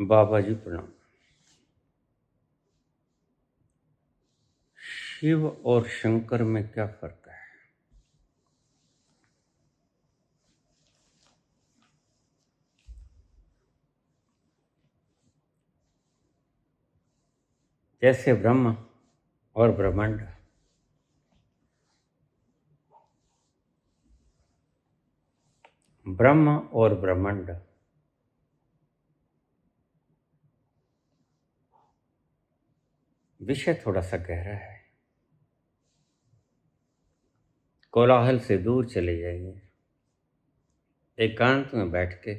बाबा जी प्रणाम। शिव और शंकर में क्या फर्क है? जैसे ब्रह्म और ब्रह्मांड, ब्रह्म और ब्रह्मांड विषय थोड़ा सा गहरा है। कोलाहल से दूर चले जाइए, एकांत में बैठ के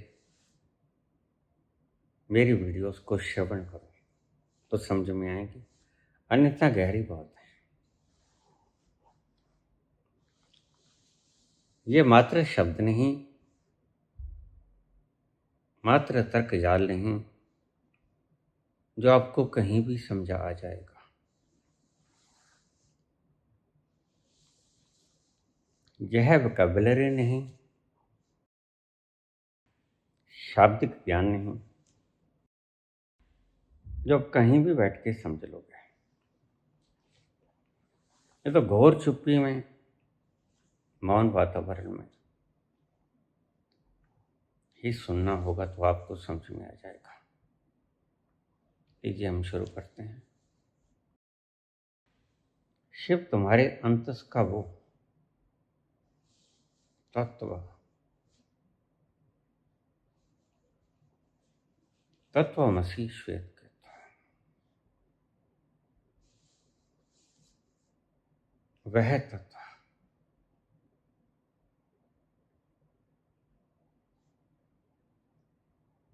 मेरी वीडियोस को श्रवण करो तो समझ में आएगी, अन्यथा गहरी बहुत है। ये मात्र शब्द नहीं, मात्र तर्क जाल नहीं जो आपको कहीं भी समझा आ जाएगा। यह वोकैबुलरी नहीं, शाब्दिक ज्ञान नहीं, जो आप कहीं भी बैठ के समझ लोगे। ये तो घोर चुप्पी में, मौन वातावरण में ही सुनना होगा तो आपको समझ में आ जाएगा। लीजिए हम शुरू करते हैं। शिव तुम्हारे अंतस का वो तत्वमसि श्वेत कहता है। वह तत्व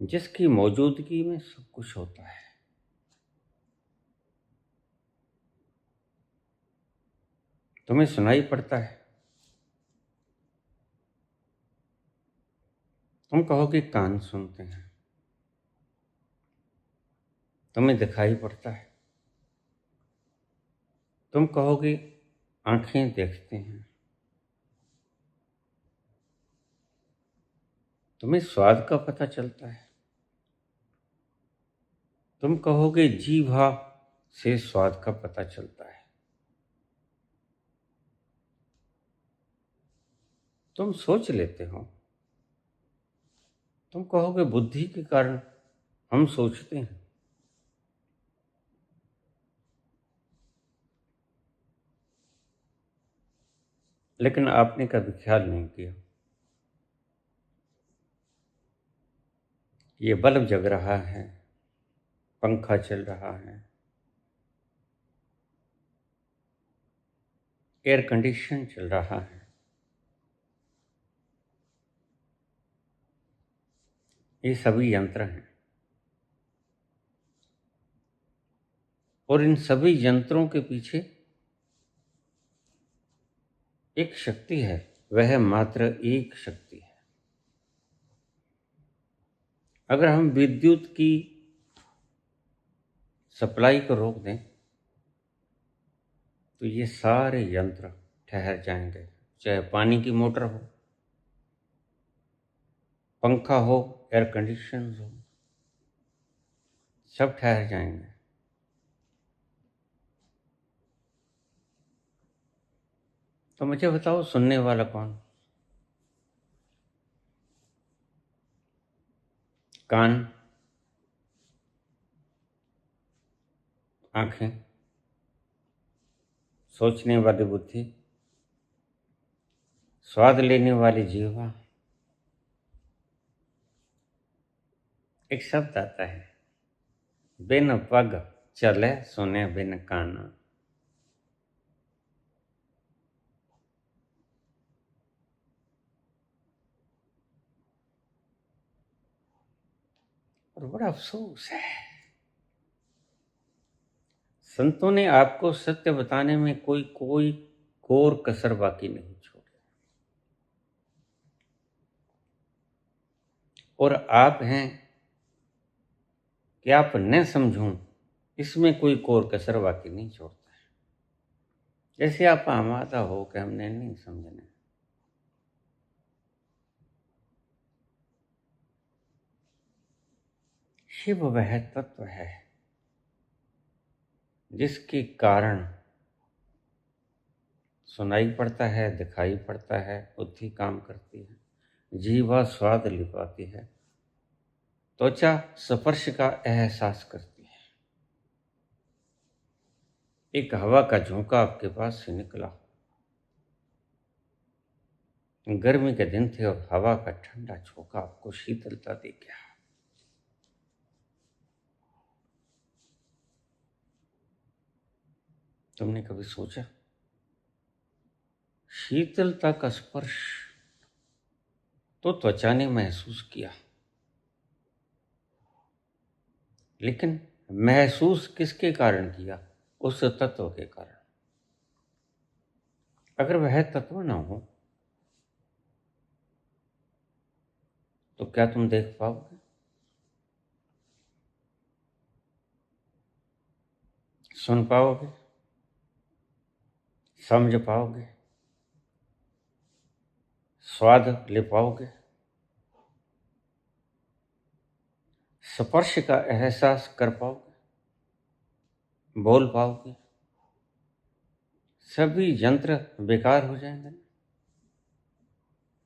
जिसकी मौजूदगी में सब कुछ होता है। तुम्हें सुनाई पड़ता है, तुम कहोगे कान सुनते हैं। तुम्हें दिखाई पड़ता है, तुम कहोगे आंखें देखते हैं। तुम्हें स्वाद का पता चलता है, तुम कहोगे जीभा से स्वाद का पता चलता है। तुम सोच लेते हो, तुम कहोगे बुद्धि के कारण हम सोचते हैं। लेकिन आपने कभी ख्याल नहीं किया, ये बल्ब जग रहा है, पंखा चल रहा है, एयर कंडीशन चल रहा है, ये सभी यंत्र हैं। और इन सभी यंत्रों के पीछे एक शक्ति है, वह मात्र एक शक्ति है। अगर हम विद्युत की सप्लाई को रोक दें तो ये सारे यंत्र ठहर जाएंगे। चाहे पानी की मोटर हो, पंखा हो, एयर कंडीशन हो, सब ठहर जाएंगे। तो मुझे बताओ, सुनने वाला कौन? कान, आंखें, सोचने वाली बुद्धि, स्वाद लेने वाली जीवा। एक शब्द आता है, बिन पग चले सुने बिन काना। और बड़ा अफसोस है, संतों ने आपको सत्य बताने में कोई कोर कसर बाकी नहीं छोड़ी। और आप हैं कि आप न समझूं, इसमें कोई कोर कसर बाकी नहीं छोड़ता है। जैसे आप आमादा हो कि हमने नहीं समझना। शिव वह तत्व है जिसके कारण सुनाई पड़ता है, दिखाई पड़ता है, बुद्धि काम करती है, जीवा स्वाद ले पाती है, त्वचा स्पर्श का एहसास करती है। एक हवा का झोंका आपके पास से निकला, गर्मी के दिन थे और हवा का ठंडा झोंका आपको शीतलता दे गया। तुमने कभी सोचा शीतलता का स्पर्श तो त्वचा ने महसूस किया, लेकिन महसूस किसके कारण किया? उस तत्व के कारण। अगर वह तत्व ना हो तो क्या तुम देख पाओगे? सुन पाओगे? समझ पाओगे? स्वाद ले पाओगे? स्पर्श का एहसास कर पाओगे? बोल पाओगे? सभी यंत्र बेकार हो जाएंगे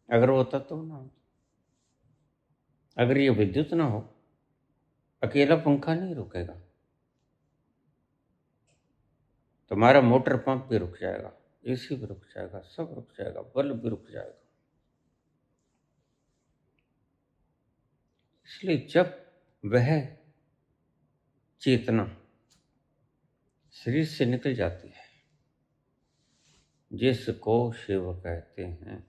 अगर वो तत्व ना हो। अगर ये विद्युत ना हो, अकेला पंखा नहीं रुकेगा, तुम्हारा मोटर पंप भी रुक जाएगा, एसी भी रुक जाएगा, सब रुक जाएगा, बल्ब भी रुक जाएगा। इसलिए जब वह चेतना शरीर से निकल जाती है, जिसको शिव कहते हैं,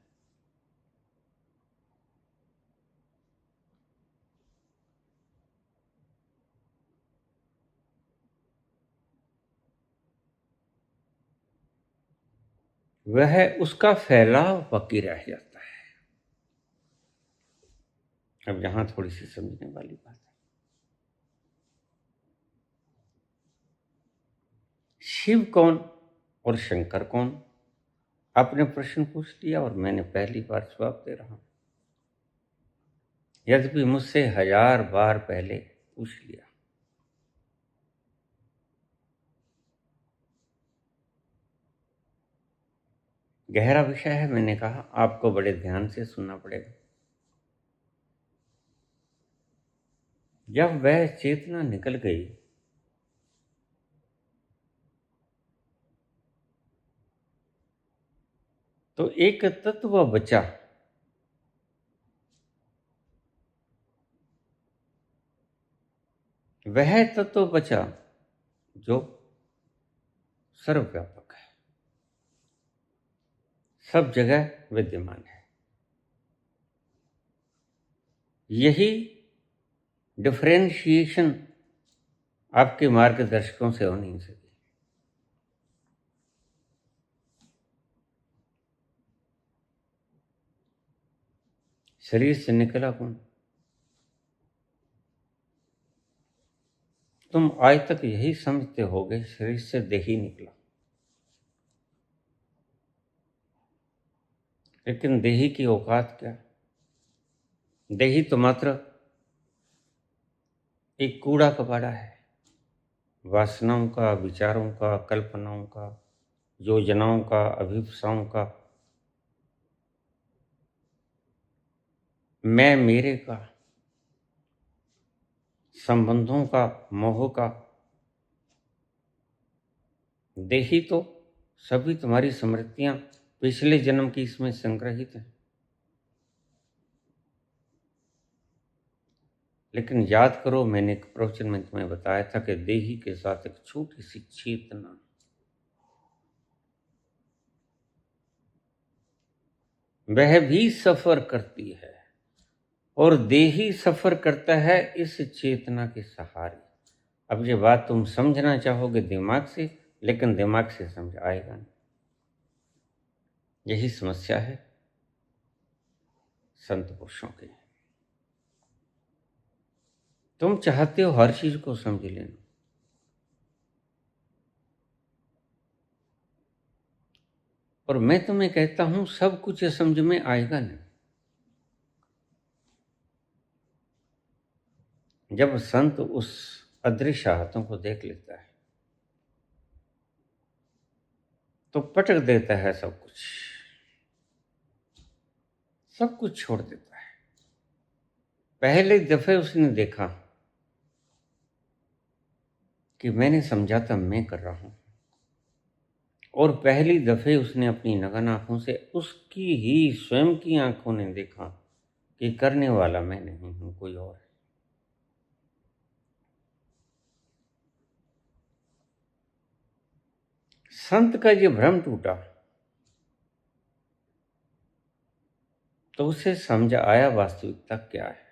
वह उसका फैलाव बाकी रह जाता है। अब यहां थोड़ी सी समझने वाली बात है। शिव कौन और शंकर कौन? आपने प्रश्न पूछ लिया और मैंने पहली बार जवाब दे रहा हूं, यद्यपि मुझसे 1000 बार पहले पूछ लिया। गहरा विषय है, मैंने कहा आपको बड़े ध्यान से सुनना पड़ेगा। जब वह चेतना निकल गई तो एक तत्व बचा, वह तत्व बचा जो सर्वव्यापक है, सब जगह विद्यमान है। यही डिफरेंशिएशन आपके मार्गदर्शकों से हो नहीं सकी। शरीर से निकला कौन? तुम आज तक यही समझते होगे शरीर से देही निकला, लेकिन देही की औकात क्या? देही तो मात्र एक कूड़ा कबाड़ा है, वासनाओं का, विचारों का, कल्पनाओं का, योजनाओं का, अभिप्साओं का, मैं मेरे का, संबंधों का, मोह का। देही तो सभी तुम्हारी स्मृतियां पिछले जन्म की इसमें संग्रहित हैं। लेकिन याद करो, मैंने एक प्रवचन में तुम्हें बताया था कि देही के साथ एक छोटी सी चेतना, वह भी सफर करती है और देही सफर करता है इस चेतना के सहारे। अब ये बात तुम समझना चाहोगे दिमाग से, लेकिन दिमाग से समझ आएगा नहीं। यही समस्या है संत पुरुषों की। तुम चाहते हो हर चीज को समझ लेना, और मैं तुम्हें कहता हूं सब कुछ समझ में आएगा नहीं। जब संत उस अदृश्य हाथों को देख लेता है तो पटक देता है सब कुछ छोड़ देता है। पहले दफे उसने देखा कि मैंने समझा था मैं कर रहा हूं, और पहली दफे उसने अपनी नग्न आंखों से उसकी ही स्वयं की आंखों ने देखा कि करने वाला मैं नहीं हूं, कोई और है। संत का ये भ्रम टूटा तो उसे समझ आया वास्तविकता क्या है,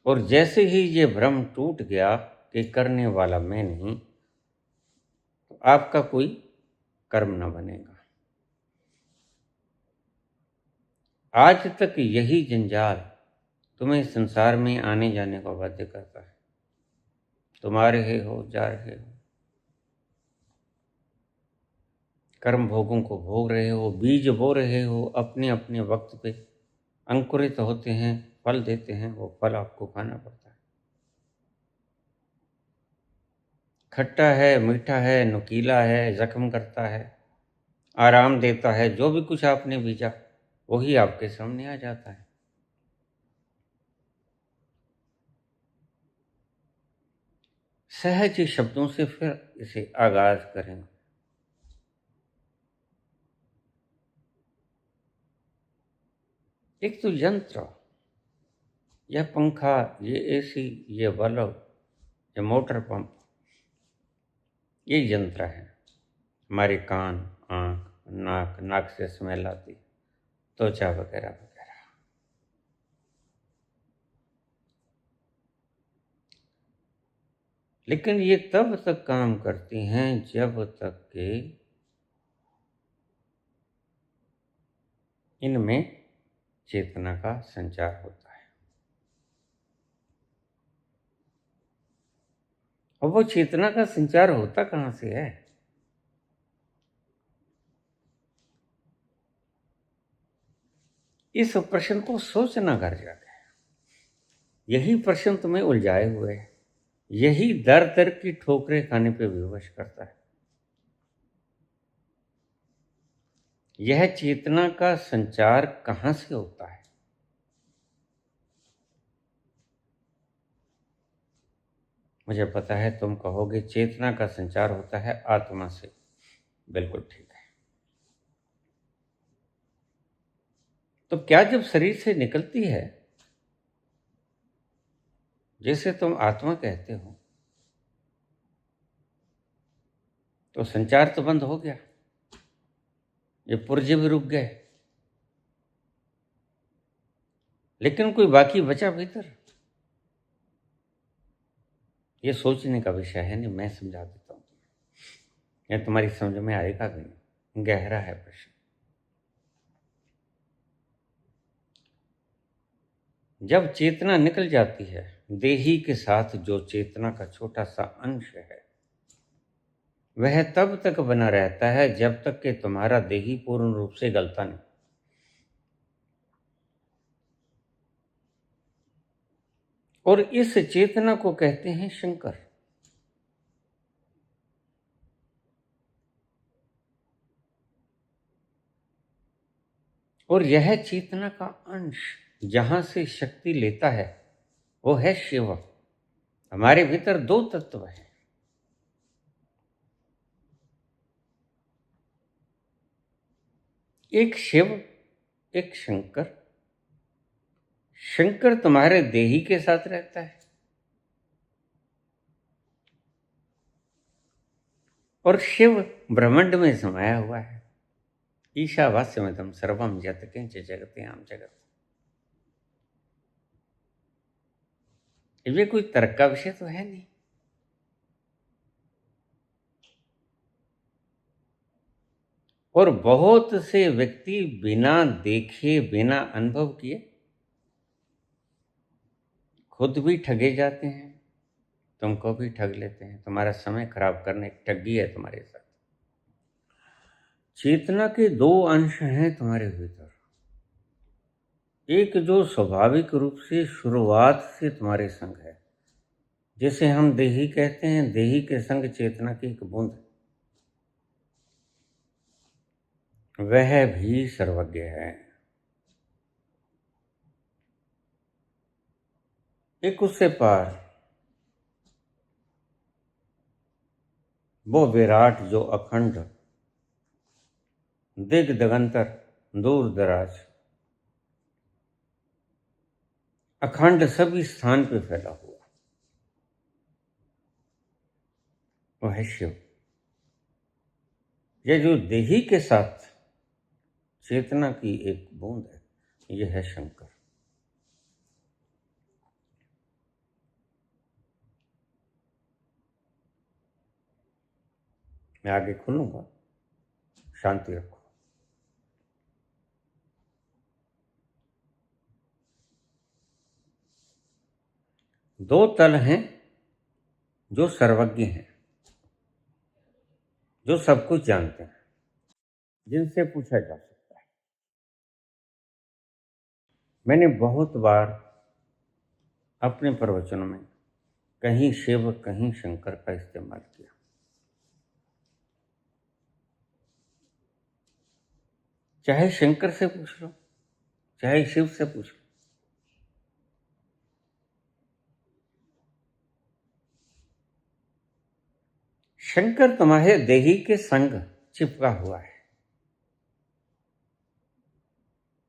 और जैसे ही ये भ्रम टूट गया कि करने वाला मैं नहीं, तो आपका कोई कर्म न बनेगा। आज तक यही जंजाल तुम्हें संसार में आने जाने को बाध्य करता है। तुम आ रहे हो, जा रहे हो, कर्म भोगों को भोग रहे हो, बीज बो रहे हो, अपने अपने वक्त पे अंकुरित होते हैं, फल देते हैं, वो फल आपको खाना पड़ता है। खट्टा है, मीठा है, नुकीला है, जख्म करता है, आराम देता है, जो भी कुछ आपने बीजा वही आपके सामने आ जाता है। सहज शब्दों से फिर इसे आगाज करें। एक तो यंत्र, यह पंखा, ये एसी, ये बल्ब, ये मोटर पंप, ये यंत्र है। हमारे कान, आँख, नाक, नाक से स्मेल आती, त्वचा वगैरह वगैरह। लेकिन ये तब तक काम करती हैं जब तक कि इनमें चेतना का संचार होता है। और वो चेतना का संचार होता कहाँ से है? इस प्रश्न को सोचना कर जाता है। यही प्रश्न तुम्हें उलझाए हुए है, यही दर दर की ठोकरें खाने पे विवश करता है। यह चेतना का संचार कहाँ से होता है? मुझे पता है तुम कहोगे चेतना का संचार होता है आत्मा से। बिल्कुल ठीक है। तो क्या जब शरीर से निकलती है, जिसे तुम आत्मा कहते हो, तो संचार तो बंद हो गया, ये पुर्जे भी रुक गए, लेकिन कोई बाकी बचा भीतर? ये सोचने का विषय है। नहीं, मैं समझा देता हूँ, यह तुम्हारी समझ में आएगा भी नहीं, गहरा है प्रश्न। जब चेतना निकल जाती है, देही के साथ जो चेतना का छोटा सा अंश है वह तब तक बना रहता है जब तक कि तुम्हारा देही पूर्ण रूप से गलता नहीं। और इस चेतना को कहते हैं शंकर। और यह चेतना का अंश जहां से शक्ति लेता है वो है शिव। हमारे भीतर दो तत्व हैं, एक शिव, एक शंकर। शंकर तुम्हारे देही के साथ रहता है और शिव ब्रह्मांड में समाया हुआ है। ईशावास्यमिदं सर्वम यत् किंच जगत्याम जगत। ये कोई तर्क का विषय तो है नहीं। और बहुत से व्यक्ति बिना देखे, बिना अनुभव किए खुद भी ठगे जाते हैं, तुमको भी ठग लेते हैं। तुम्हारा समय खराब करने की ठगी है तुम्हारे साथ। चेतना के दो अंश हैं तुम्हारे भीतर, एक जो स्वाभाविक रूप से शुरुआत से तुम्हारे संग है, जिसे हम देही कहते हैं, देही के संग चेतना की एक बूंद, वह भी सर्वज्ञ है। एक उससे पार वो विराट जो अखंड, दिग दिगंतर, दूर दराज, अखंड सभी स्थान पे फैला हुआ, वो है शिव। ये जो देही के साथ चेतना की एक बूंद है, ये है शंकर। मैं आगे खुलूंगा, शांति रखो। दो तल हैं जो सर्वज्ञ हैं, जो सब कुछ जानते हैं, जिनसे पूछा जा सकता है। मैंने बहुत बार अपने प्रवचनों में कहीं शिव कहीं शंकर का इस्तेमाल किया। चाहे शंकर से पूछ लो, चाहे शिव से पूछ लो, शंकर तुम्हारे देही के संग चिपका हुआ है।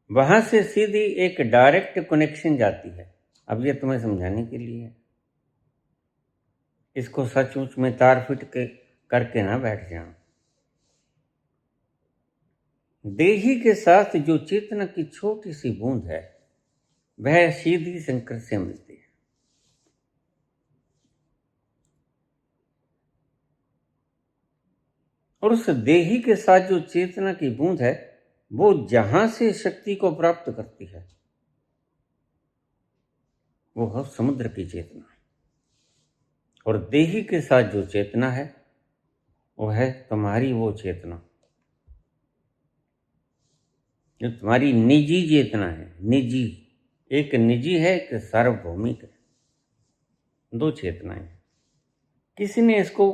वहां से सीधी एक डायरेक्ट कनेक्शन जाती है। अब ये तुम्हें समझाने के लिए है, इसको सचमुच में तार फिट के करके ना बैठ जाओ। देही के साथ जो चेतना की छोटी सी बूंद है, वह सीधी शंकर से मिलती है। और उस देही के साथ जो चेतना की बूंद है, वो जहां से शक्ति को प्राप्त करती है, वो है समुद्र की चेतना। और देही के साथ जो चेतना है, वो है तुम्हारी वो चेतना जो तुम्हारी निजी चेतना है। निजी, एक निजी है, एक सार्वभौमिक है। दो चेतनाएं। किसी ने इसको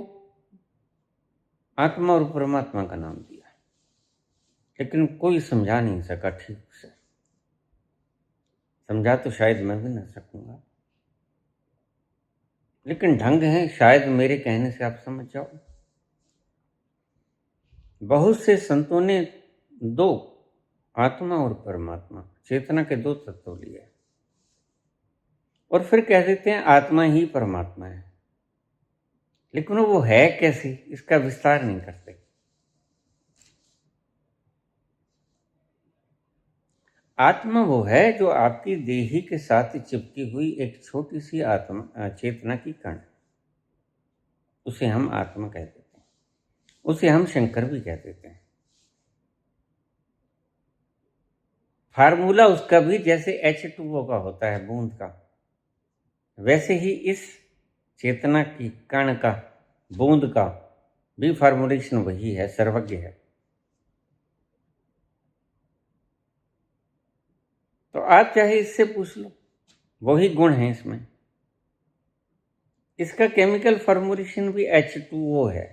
आत्मा और परमात्मा का नाम दिया, लेकिन कोई समझा नहीं सका ठीक से। समझा तो शायद मैं भी ना सकूंगा, लेकिन ढंग है शायद मेरे कहने से आप समझ जाओ। बहुत से संतों ने दो, आत्मा और परमात्मा, चेतना के दो तत्व लिए, और फिर कह देते हैं आत्मा ही परमात्मा है। लेकिन वो है कैसी, इसका विस्तार नहीं करते। आत्मा वो है जो आपकी देही के साथ चिपकी हुई एक छोटी सी आत्मा, चेतना की कण, उसे हम आत्मा कह देते हैं, उसे हम शंकर भी कह देते हैं। फार्मूला उसका भी जैसे H2O का होता है, बूंद का, वैसे ही इस चेतना की कण का, बूंद का भी फार्मूलेशन वही है, सर्वज्ञ है। तो आप चाहे इससे पूछ लो, वही गुण है इसमें। इसका केमिकल फार्मूलेशन भी H2O है।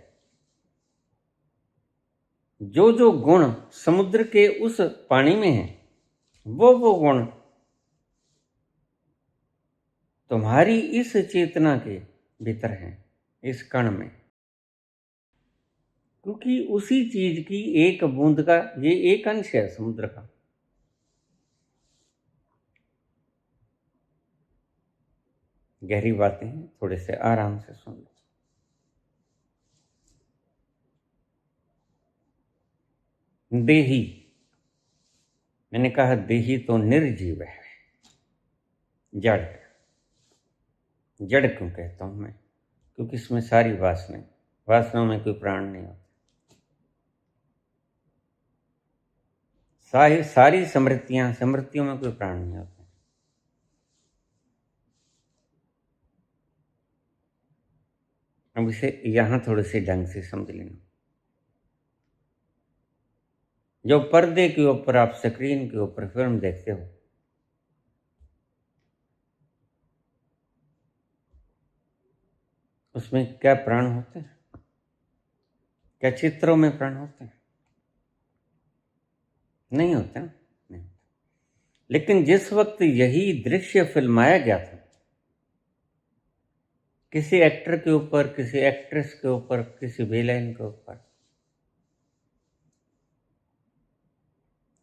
जो जो गुण समुद्र के उस पानी में है, वो गुण तुम्हारी इस चेतना के भीतर हैं, इस कण में। क्योंकि उसी चीज की एक बूंद का ये एक अंश है समुद्र का। गहरी बातें हैं, थोड़े से आराम से सुन लो। देही, मैंने कहा देही तो निर्जीव है, जड़ है। जड़ क्यों कहता हूं मैं? क्योंकि इसमें सारी वासनाएं, वासनाओं में कोई प्राण नहीं होता। सारी समृद्धियां, समृद्धियों में कोई प्राण नहीं होता। अब इसे यहां थोड़े से ढंग से समझ लेना। जो पर्दे के ऊपर आप स्क्रीन के ऊपर फिल्म देखते हो, उसमें क्या प्राण होते हैं? क्या चित्रों में प्राण होते हैं? नहीं होते ना, नहीं। लेकिन जिस वक्त यही दृश्य फिल्माया गया था, किसी एक्टर के ऊपर, किसी एक्ट्रेस के ऊपर, किसी विलेन के ऊपर,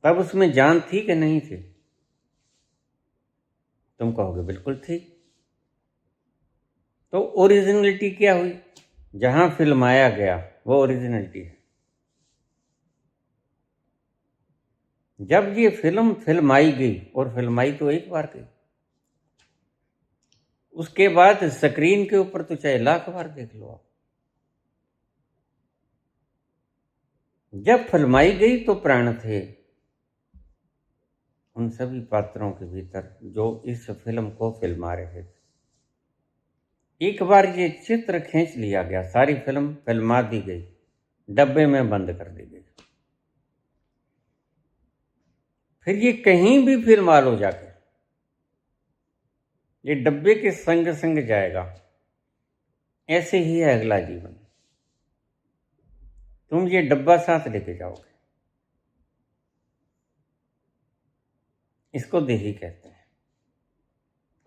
तब उसमें जान थी कि नहीं थी? तुम कहोगे बिल्कुल थी। तो ओरिजिनलिटी क्या हुई? जहां फिल्माया गया वो ओरिजिनलिटी है। जब ये फिल्म फिल्माई गई, और फिल्माई तो एक बार गई, उसके बाद स्क्रीन के ऊपर तो चाहे लाख बार देख लो आप। जब फिल्माई गई तो प्राण थे उन सभी पात्रों के भीतर जो इस फिल्म को फिल्मा रहे थे। एक बार ये चित्र खींच लिया गया, सारी फिल्म फिल्मा दी गई, डब्बे में बंद कर दी गई, फिर ये कहीं भी फिल्मा लो जाके, ये डब्बे के संग संग जाएगा। ऐसे ही है अगला जीवन। तुम ये डब्बा साथ लेके जाओगे। इसको देही कहते हैं।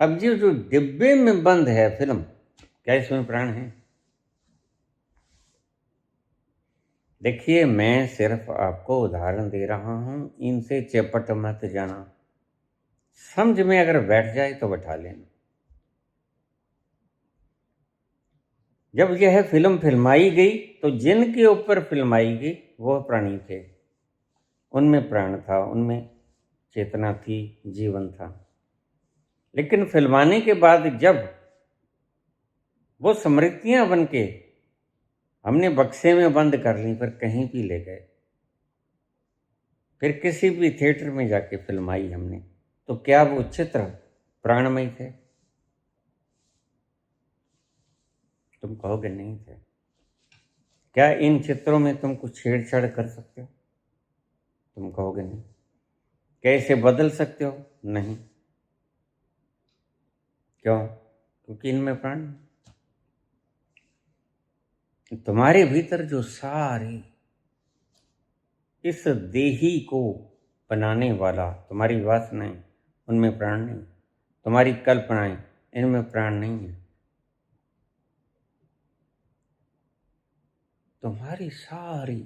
अब ये जो डिब्बे में बंद है फिल्म, क्या इसमें प्राण है? देखिए, मैं सिर्फ आपको उदाहरण दे रहा हूं, इनसे चपट मत जाना। समझ में अगर बैठ जाए तो बैठा लेना। जब यह फिल्म फिल्माई गई तो जिनके ऊपर फिल्माई गई वह प्राणी थे, उनमें प्राण था, उनमें चेतना थी, जीवन था। लेकिन फिल्माने के बाद जब वो स्मृतियां बन के हमने बक्से में बंद कर ली, फिर कहीं भी ले गए, फिर किसी भी थिएटर में जाके फिल्माई हमने, तो क्या वो चित्र प्राणमय थे? तुम कहोगे नहीं थे। क्या इन चित्रों में तुम कुछ छेड़छाड़ कर सकते हो? तुम कहोगे नहीं। क्या इसे बदल सकते हो? नहीं। क्यों? क्योंकि इनमें प्राण नहीं। तुम्हारे भीतर जो सारी इस देही को बनाने वाला तुम्हारी वासनाएं, उनमें प्राण नहीं। तुम्हारी कल्पनाएं, इनमें प्राण नहीं है। तुम्हारी सारी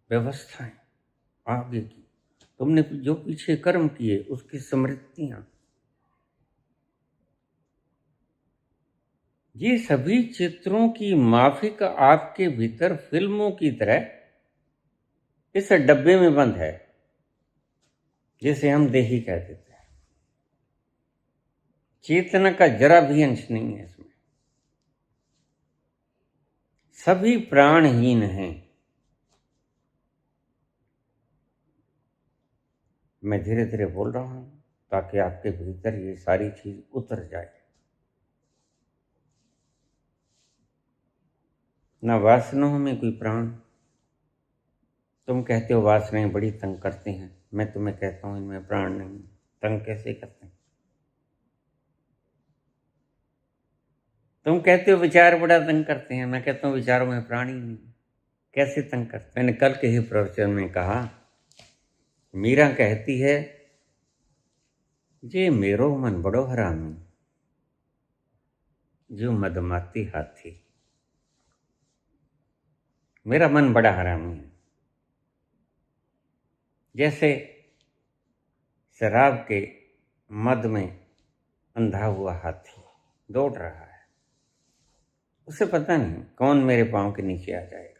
व्यवस्थाएं आगे की, तुमने जो पीछे कर्म किए उसकी स्मृतियां, ये सभी चित्रों की माफिक आपके भीतर फिल्मों की तरह इस डब्बे में बंद है, जिसे हम देही कह देते हैं। चेतना का जरा भी अंश नहीं है इसमें। सभी प्राणहीन हैं। मैं धीरे धीरे बोल रहा हूं ताकि आपके भीतर ये सारी चीज उतर जाए। ना वासनाओं में कोई प्राण। तुम कहते हो वासनाएं बड़ी तंग करती हैं, मैं तुम्हें कहता हूं इनमें प्राण नहीं। तंग कैसे करते हैं? तुम कहते हो विचार बड़ा तंग करते हैं, मैं कहता हूं विचारों में प्राण ही नहीं। कैसे तंग करते? मैंने कल के ही प्रवचन में कहा, मीरा कहती है, जे मेरो मन बड़ो हरामी, जो मदमाती हाथी। मेरा मन बड़ा हरामी है। जैसे शराब के मद में अंधा हुआ हाथी दौड़ रहा है, उसे पता नहीं कौन मेरे पांव के नीचे आ जाएगा।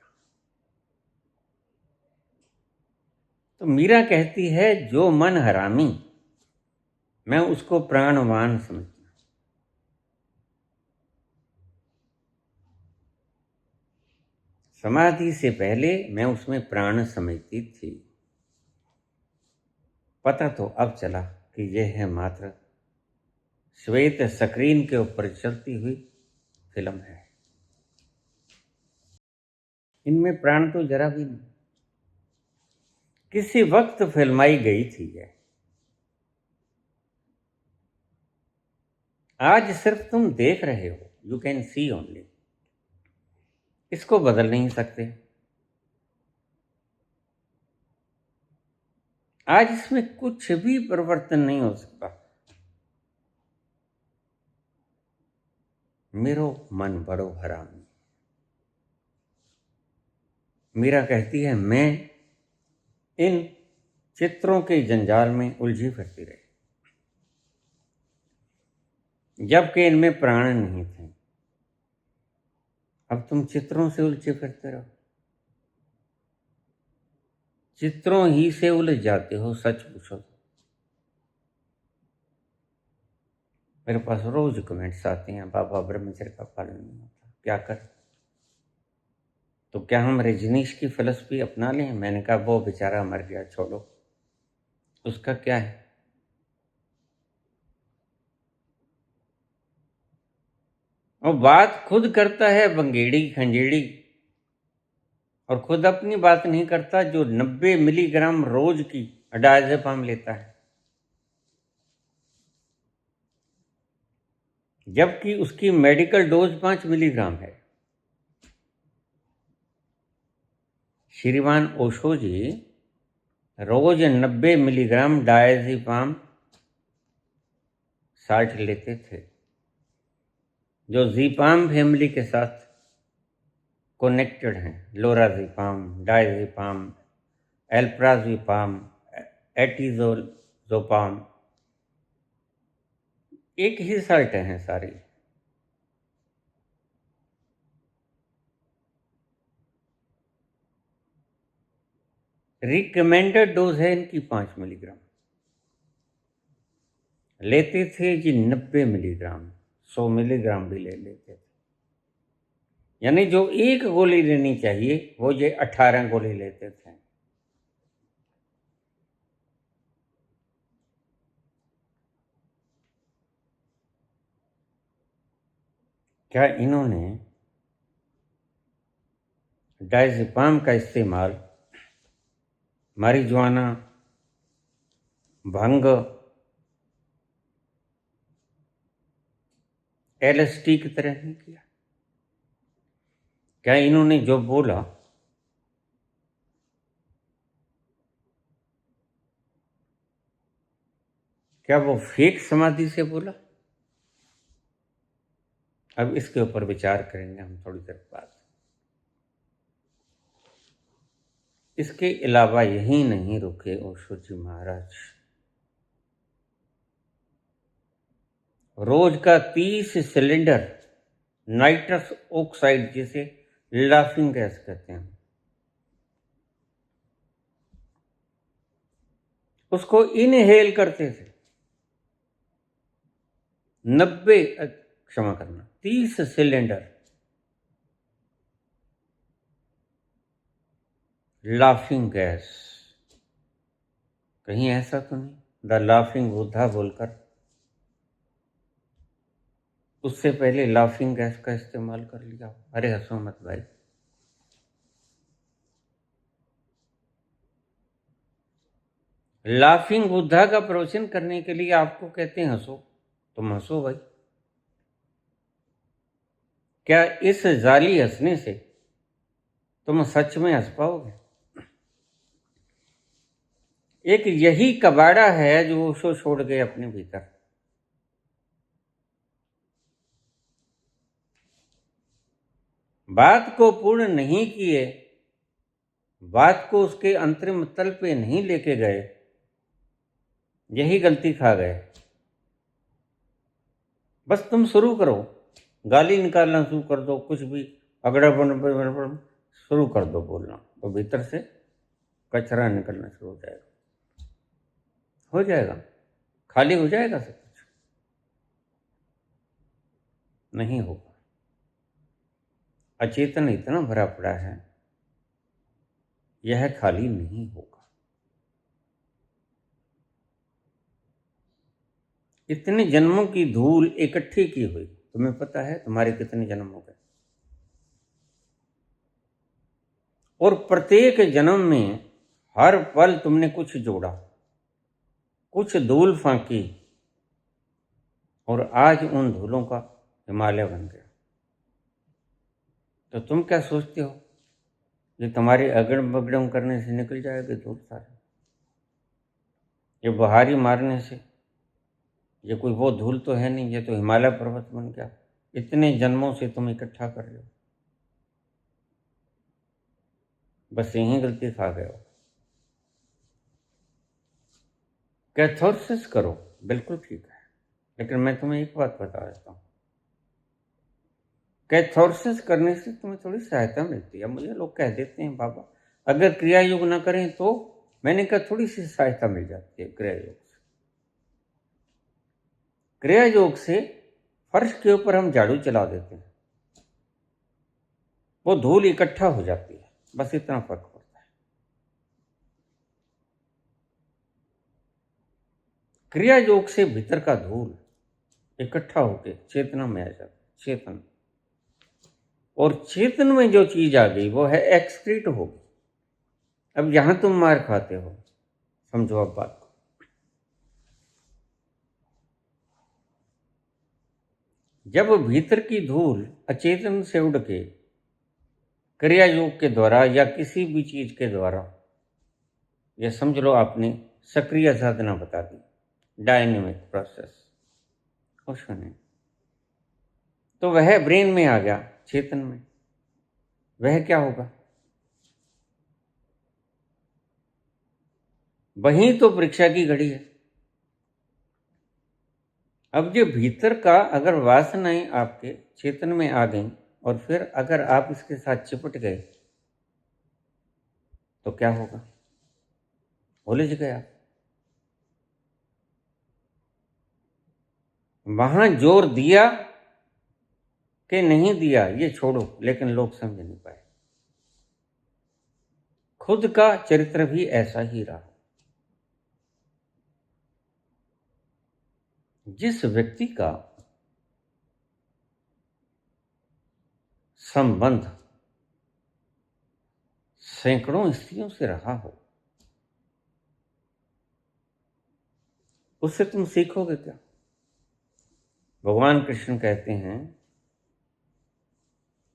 तो मीरा कहती है, जो मन हरामी, मैं उसको प्राणवान समझती हूं। समाधि से पहले मैं उसमें प्राण समझती थी। पता तो अब चला कि यह है मात्र श्वेत स्क्रीन के ऊपर चलती हुई फिल्म है। इनमें प्राण तो जरा भी नहीं। किसी वक्त फिल्माई गई थी यह। आज सिर्फ तुम देख रहे हो, यू कैन सी ओनली, इसको बदल नहीं सकते। आज इसमें कुछ भी परिवर्तन नहीं हो सकता। मेरो मन बड़ो हरामी। मीरा कहती है मैं इन चित्रों के जंजाल में उलझी फिरती रही, जबकि इनमें प्राण नहीं थे। अब तुम चित्रों से उलझे फिरते रहो, चित्रों ही से उलझ जाते हो। सच पूछो तो मेरे पास रोज कमेंट्स आते हैं, बाबा ब्रह्मचर्य का पालन नहीं होता, क्या कर। तो क्या हम रजनीश की फिलॉसफी अपना लें? मैंने कहा वो बेचारा मर गया, छोड़ो, उसका क्या है। और बात खुद करता है बंगेड़ी खंजेड़ी, और खुद अपनी बात नहीं करता, जो 90 मिलीग्राम रोज की डायज़ेपाम लेता है, जबकि उसकी मेडिकल डोज 5 मिलीग्राम है। श्रीमान ओशो जी रोज 90 मिलीग्राम डायज़ेपाम साल्ट लेते थे, जो ज़ीपाम फैमिली के साथ कनेक्टेड हैं। लोराज़ेपाम, डायज़ेपाम, एल्प्राज़ेपाम, एटिज़ोपाम, एक ही साल्ट हैं सारी। रिकमेंडेड डोज है इनकी 5 मिलीग्राम, लेते थे जी 90 मिलीग्राम, 100 मिलीग्राम भी ले लेते थे। यानी जो एक गोली लेनी चाहिए वो ये 18 गोली लेते थे। क्या इन्होंने डायज़ेपाम का इस्तेमाल मारिजुआना, भंग, एलएसडी की तरह नहीं किया? क्या इन्होंने जो बोला क्या वो फेक समाधि से बोला? अब इसके ऊपर विचार करेंगे हम थोड़ी देर बाद। इसके अलावा यही नहीं रुके ओशो जी महाराज। रोज का 30 सिलेंडर नाइट्रस ऑक्साइड, जिसे लाफिंग गैस कहते हैं, उसको इनहेल करते थे। 30 सिलेंडर लाफिंग गैस। कहीं ऐसा तो नहीं द लाफिंग बुद्धा बोलकर उससे पहले लाफिंग गैस का इस्तेमाल कर लिया? अरे हंसो मत भाई। लाफिंग बुद्धा का प्रवचन करने के लिए आपको कहते हैं हंसो, तुम हंसो भाई। क्या इस जाली हंसने से तुम सच में हंस पाओगे? एक यही कबाड़ा है जो ओशो छोड़ गए अपने भीतर। बात को पूर्ण नहीं किए, बात को उसके अंतरिम तल पे नहीं लेके गए, यही गलती खा गए। बस तुम शुरू करो, गाली निकालना शुरू कर दो, कुछ भी अगड़ा बन शुरू कर दो बोलना, तो भीतर से कचरा निकलना शुरू हो जाएगा। हो जाएगा, खाली हो जाएगा सब कुछ? नहीं होगा। अचेतन इतना भरा पड़ा है, यह खाली नहीं होगा। इतने जन्मों की धूल इकट्ठी की हुई, तुम्हें पता है तुम्हारे कितने जन्म हो गए? और प्रत्येक जन्म में हर पल तुमने कुछ जोड़ा, कुछ धूल फांकी, और आज उन धूलों का हिमालय बन गया। तो तुम क्या सोचते हो, ये तुम्हारे अगड़म बगड़म करने से निकल जाएगी धूल सारी? ये बहारी मारने से? ये कोई वो धूल तो है नहीं, ये तो हिमालय पर्वत बन गया। इतने जन्मों से तुम इकट्ठा कर रहे हो, बस यही गलती खा गए हो। कैथोरसिस करो, बिल्कुल ठीक है, लेकिन मैं तुम्हें एक बात बता देता हूँ, कैथोरसिस करने से तुम्हें थोड़ी सहायता मिलती है। मुझे लोग कह देते हैं बाबा अगर क्रिया योग ना करें तो, मैंने कहा थोड़ी सी सहायता मिल जाती है क्रिया योग से। क्रिया योग से फर्श के ऊपर हम झाड़ू चला देते हैं, वो धूल इकट्ठा हो जाती है, बस इतना फर्क पड़ता है। क्रिया योग से भीतर का धूल इकट्ठा होकर चेतना में आ जाता है, चेतन। और चेतन में जो चीज आ गई वो है एक्सक्रीट हो गई। अब यहां तुम मार खाते हो, समझो अब बात को। जब भीतर की धूल अचेतन से उड़ के क्रिया योग के द्वारा या किसी भी चीज के द्वारा, या समझ लो आपने सक्रिय साधना बता दी, डायनेमिक प्रोसेस, कुछ नहीं, तो वह ब्रेन में आ गया, चेतन में। वह क्या होगा? वही तो परीक्षा की घड़ी है। अब जो भीतर का अगर वासनाएं आपके चेतन में आ गई और फिर अगर आप इसके साथ चिपट गए तो क्या होगा? उलझ गया। वहां जोर दिया कि नहीं दिया ये छोड़ो, लेकिन लोग समझ नहीं पाए। खुद का चरित्र भी ऐसा ही रहा। जिस व्यक्ति का संबंध सैकड़ों स्त्रियों से रहा हो, उससे तुम सीखोगे क्या? भगवान कृष्ण कहते हैं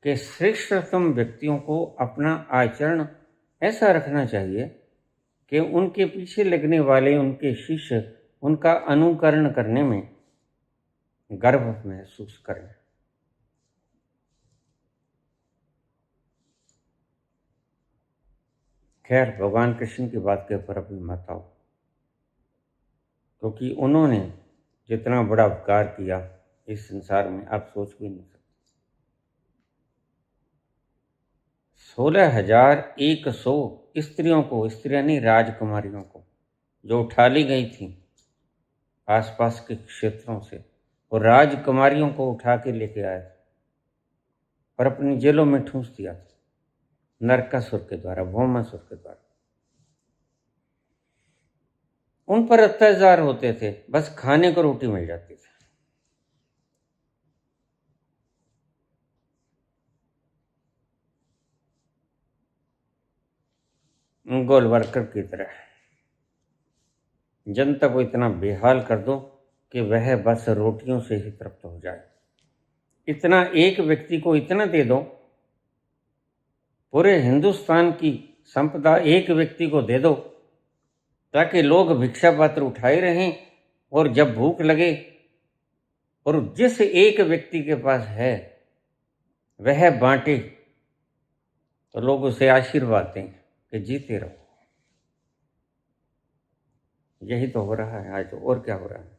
कि श्रेष्ठतम व्यक्तियों को अपना आचरण ऐसा रखना चाहिए कि उनके पीछे लगने वाले उनके शिष्य उनका अनुकरण करने में गर्व महसूस करें। खैर, भगवान कृष्ण की बात के ऊपर अभी मत आओ, क्योंकि उन्होंने जितना बड़ा उपकार किया इस संसार में आप सोच भी नहीं सकते। 16,100 स्त्रियों को, स्त्रियां नहीं राजकुमारियों को, जो उठा ली गई थी आसपास के क्षेत्रों से, और राजकुमारियों को उठा के लेके आए और अपनी जेलों में ठूंस दिया था, नरकासुर के द्वारा, भौमासुर के द्वारा। उन पर अत्याचार होते थे, बस खाने को रोटी मिल जाती थी। गोल वर्कर की तरह जनता को इतना बेहाल कर दो कि वह बस रोटियों से ही तृप्त हो जाए। इतना एक व्यक्ति को इतना दे दो, पूरे हिंदुस्तान की संपदा एक व्यक्ति को दे दो, ताकि लोग भिक्षा पात्र उठाए रहें, और जब भूख लगे और जिस एक व्यक्ति के पास है वह बांटे, तो लोग उसे आशीर्वाद दें कि जीते रहो। यही तो हो रहा है आज, और क्या हो रहा है?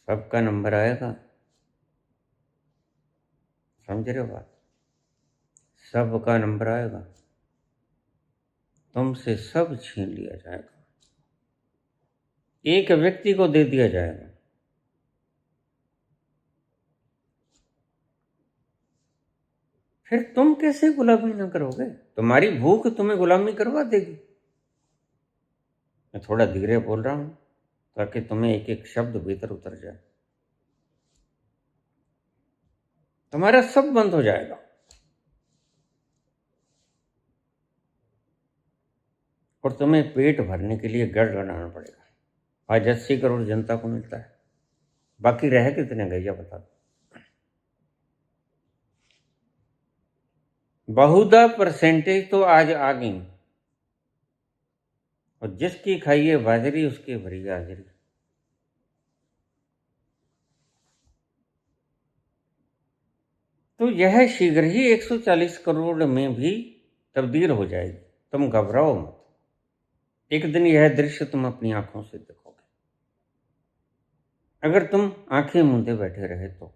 सबका नंबर आएगा, समझ रहे हो बात? सबका नंबर आएगा, तुमसे सब छीन लिया जाएगा, एक व्यक्ति को दे दिया जाएगा। फिर तुम कैसे गुलामी ना करोगे? तुम्हारी भूख तुम्हें गुलामी करवा देगी। मैं थोड़ा धीरे बोल रहा हूं ताकि तुम्हें एक एक शब्द भीतर उतर जाए। तुम्हारा सब बंद हो जाएगा, और तुम्हें पेट भरने के लिए गड़गड़ाना पड़ेगा। आज 80 करोड़ जनता को मिलता है, बाकी रह कितने गए, या बता दो। बहुधा परसेंटेज तो आज आ गई, और जिसकी खाइए बाजरी उसकी भरी हाजरी। तो यह शीघ्र ही 140 करोड़ में भी तब्दील हो जाएगी, तुम घबराओ मत। एक दिन यह दृश्य तुम अपनी आंखों से देखोगे। अगर तुम आंखें मूंदे बैठे रहे तो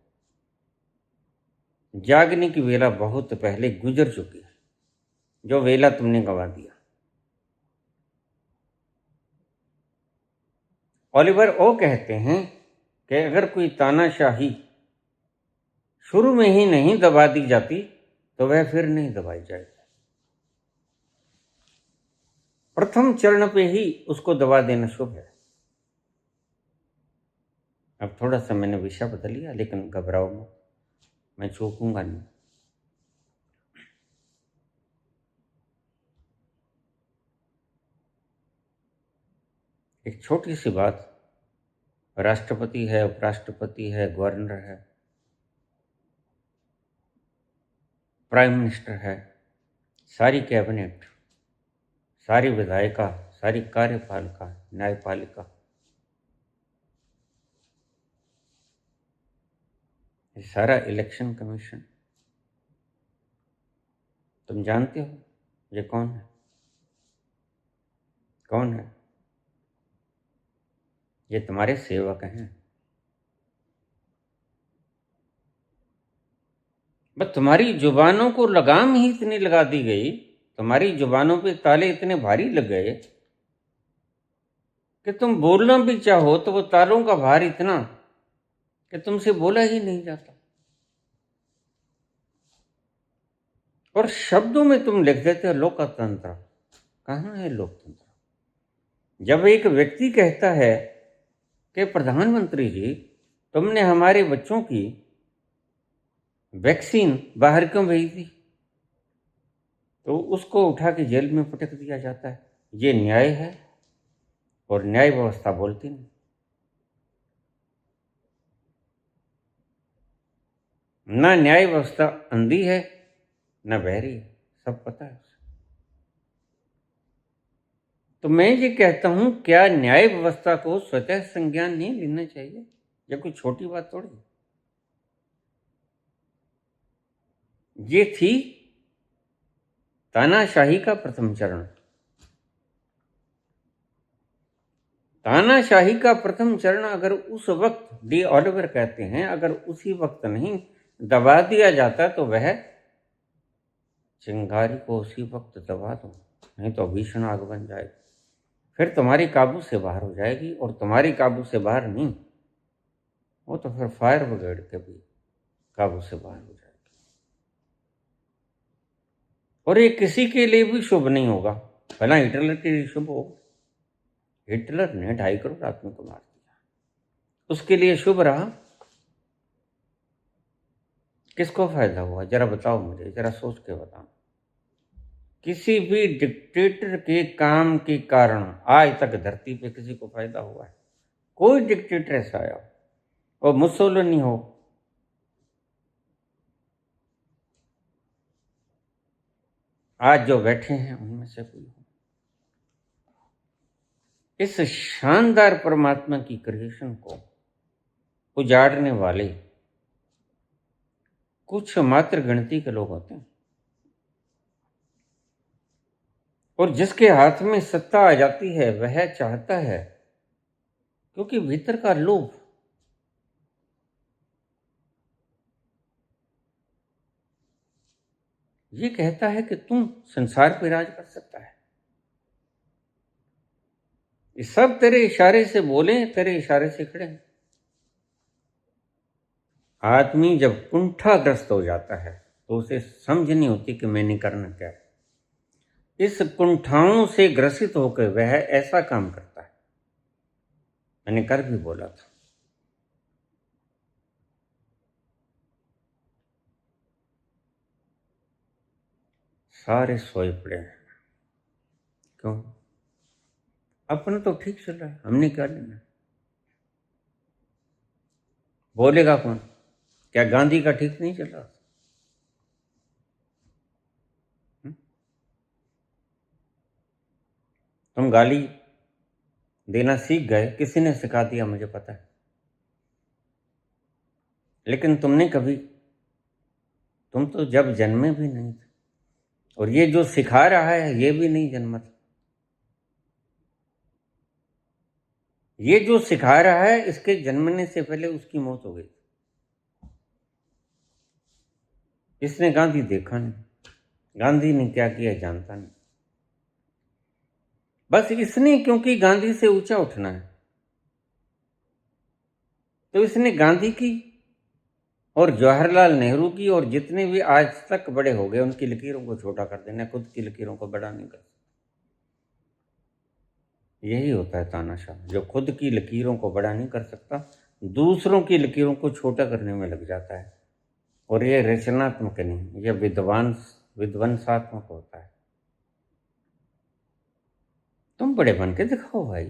जागने की वेला बहुत पहले गुजर चुकी है, जो वेला तुमने गंवा दिया। ओलिवर ओ कहते हैं कि अगर कोई तानाशाही शुरू में ही नहीं दबा दी जाती तो वह फिर नहीं दबाई जाएगी। प्रथम चरण पे ही उसको दबा देना शुभ है। अब थोड़ा सा मैंने विषय बदल लिया, लेकिन घबराओ मत, मैं चूकूंगा नहीं। एक छोटी सी बात, राष्ट्रपति है, उपराष्ट्रपति है, गवर्नर है, प्राइम मिनिस्टर है, सारी कैबिनेट, सारी विधायिका, सारी कार्यपालिका, न्यायपालिका, ये सारा इलेक्शन कमीशन, तुम जानते हो ये कौन है? कौन है? ये तुम्हारे सेवक हैं। बस तुम्हारी जुबानों को लगाम ही इतनी लगा दी गई, तुम्हारी जुबानों पे ताले इतने भारी लग गए कि तुम बोलना भी चाहो तो वो तालों का भार इतना कि तुमसे बोला ही नहीं जाता। और शब्दों में तुम लिख देते हो लोकतंत्र। कहाँ है लोकतंत्र? जब एक व्यक्ति कहता है कि प्रधानमंत्री जी, तुमने हमारे बच्चों की वैक्सीन बाहर क्यों भेज दी, तो उसको उठा के जेल में पटक दिया जाता है। ये न्याय है? और न्याय व्यवस्था बोलती नहीं। ना न्याय व्यवस्था अंधी है, ना बहरी है, सब पता है उसे। तो मैं ये कहता हूं, क्या न्याय व्यवस्था को स्वतः संज्ञान नहीं लेना चाहिए? ये कोई छोटी बात थोड़ी। ये थी तानाशाही का प्रथम चरण। तानाशाही का प्रथम चरण अगर उस वक्त, डी ऑलिवर कहते हैं, अगर उसी वक्त नहीं दबा दिया जाता तो वह चिंगारी को उसी वक्त दबा दो, नहीं तो भीषण आग बन जाएगी, फिर तुम्हारी काबू से बाहर हो जाएगी। और तुम्हारी काबू से बाहर नहीं, वो तो फिर फायर ब्रिगेड के भी काबू से बाहर हो जाएगी। और ये किसी के लिए भी शुभ नहीं होगा। पहला हिटलर के लिए शुभ होगा। हिटलर ने 2.5 करोड़ आदमी को मार दिया, उसके लिए शुभ रहा। किसको फायदा हुआ? जरा बताओ मुझे, जरा सोच के बताओ। किसी भी डिक्टेटर के काम के कारण आज तक धरती पे किसी को फायदा हुआ है? कोई डिक्टेटर ऐसा आया हो, और मुसोलिनी हो, आज जो बैठे हैं उनमें से कोई हो, इस शानदार परमात्मा की क्रिएशन को उजाड़ने वाले कुछ मात्र गिनती के लोग होते हैं। और जिसके हाथ में सत्ता आ जाती है वह चाहता है, क्योंकि भीतर का लोभ, ये कहता है कि तुम संसार पे राज कर सकता है। ये सब तेरे इशारे से बोले, तेरे इशारे से खड़े हैं। आदमी जब कुंठाग्रस्त हो जाता है तो उसे समझ नहीं होती कि मैंने करना क्या है। इस कुंठाओं से ग्रसित होकर वह ऐसा काम करता है। मैंने कर भी बोला था। सारे सोए पड़े हैं। क्यों? अपना तो ठीक चल रहा है, हमने क्या लेना? बोलेगा कौन? क्या गांधी का ठीक नहीं चल रहा? तुम गाली देना सीख गए, किसी ने सिखा दिया मुझे पता है, लेकिन तुमने कभी, तुम तो जब जन्मे भी नहीं थे, और ये जो सिखा रहा है ये भी नहीं जन्मा था। ये जो सिखा रहा है इसके जन्मने से पहले उसकी मौत हो गई। इसने गांधी देखा नहीं, गांधी ने क्या किया जानता नहीं। बस इसने, क्योंकि गांधी से ऊंचा उठना है, तो इसने गांधी की और जवाहरलाल नेहरू की और जितने भी आज तक बड़े हो गए उनकी लकीरों को छोटा कर देना, खुद की लकीरों को बड़ा नहीं कर। यही होता है तानाशाह, जो खुद की लकीरों को बड़ा नहीं कर सकता, दूसरों की लकीरों को छोटा करने में लग जाता है। और ये रचनात्मक नहीं, यह विध्वंसात्मक होता है। तुम बड़े बन के दिखाओ भाई,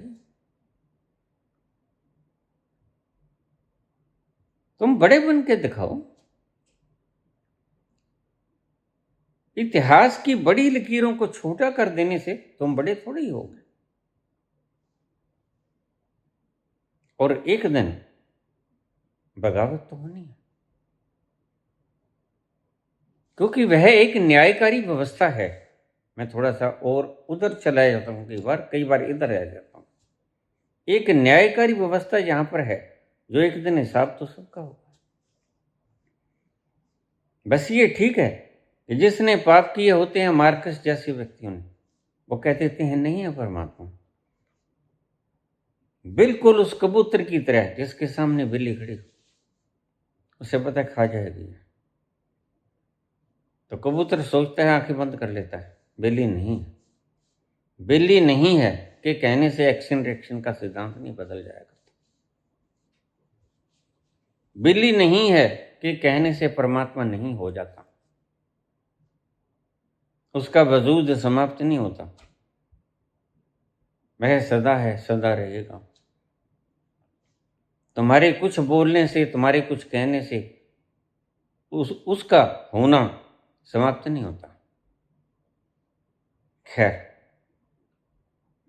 तुम बड़े बन के दिखाओ। इतिहास की बड़ी लकीरों को छोटा कर देने से तुम बड़े थोड़े ही होगे। और एक दिन बगावत तो होनी है, क्योंकि वह एक न्यायकारी व्यवस्था है। मैं थोड़ा सा और उधर चला जाता हूँ, कई बार इधर आ जाता हूँ। एक न्यायकारी व्यवस्था यहां पर है, जो एक दिन हिसाब तो सबका होगा। बस ये ठीक है कि जिसने पाप किए होते हैं, मार्कस जैसे व्यक्तियों ने, वो कह देते हैं नहीं है परमात्मा। बिल्कुल उस कबूतर की तरह जिसके सामने बिल्ली खड़ी, उसे पता खा जाएगी, तो कबूतर सोचता है, आंखें बंद कर लेता है। बिल्ली नहीं, बिल्ली नहीं है कि कहने से एक्शन रिएक्शन का सिद्धांत नहीं बदल जाएगा। बिल्ली नहीं है कि कहने से परमात्मा नहीं हो जाता, उसका वजूद समाप्त नहीं होता, वह सदा है, सदा रहेगा। तुम्हारे कुछ बोलने से, तुम्हारे कुछ कहने से उसका होना समाप्त नहीं होता। खैर,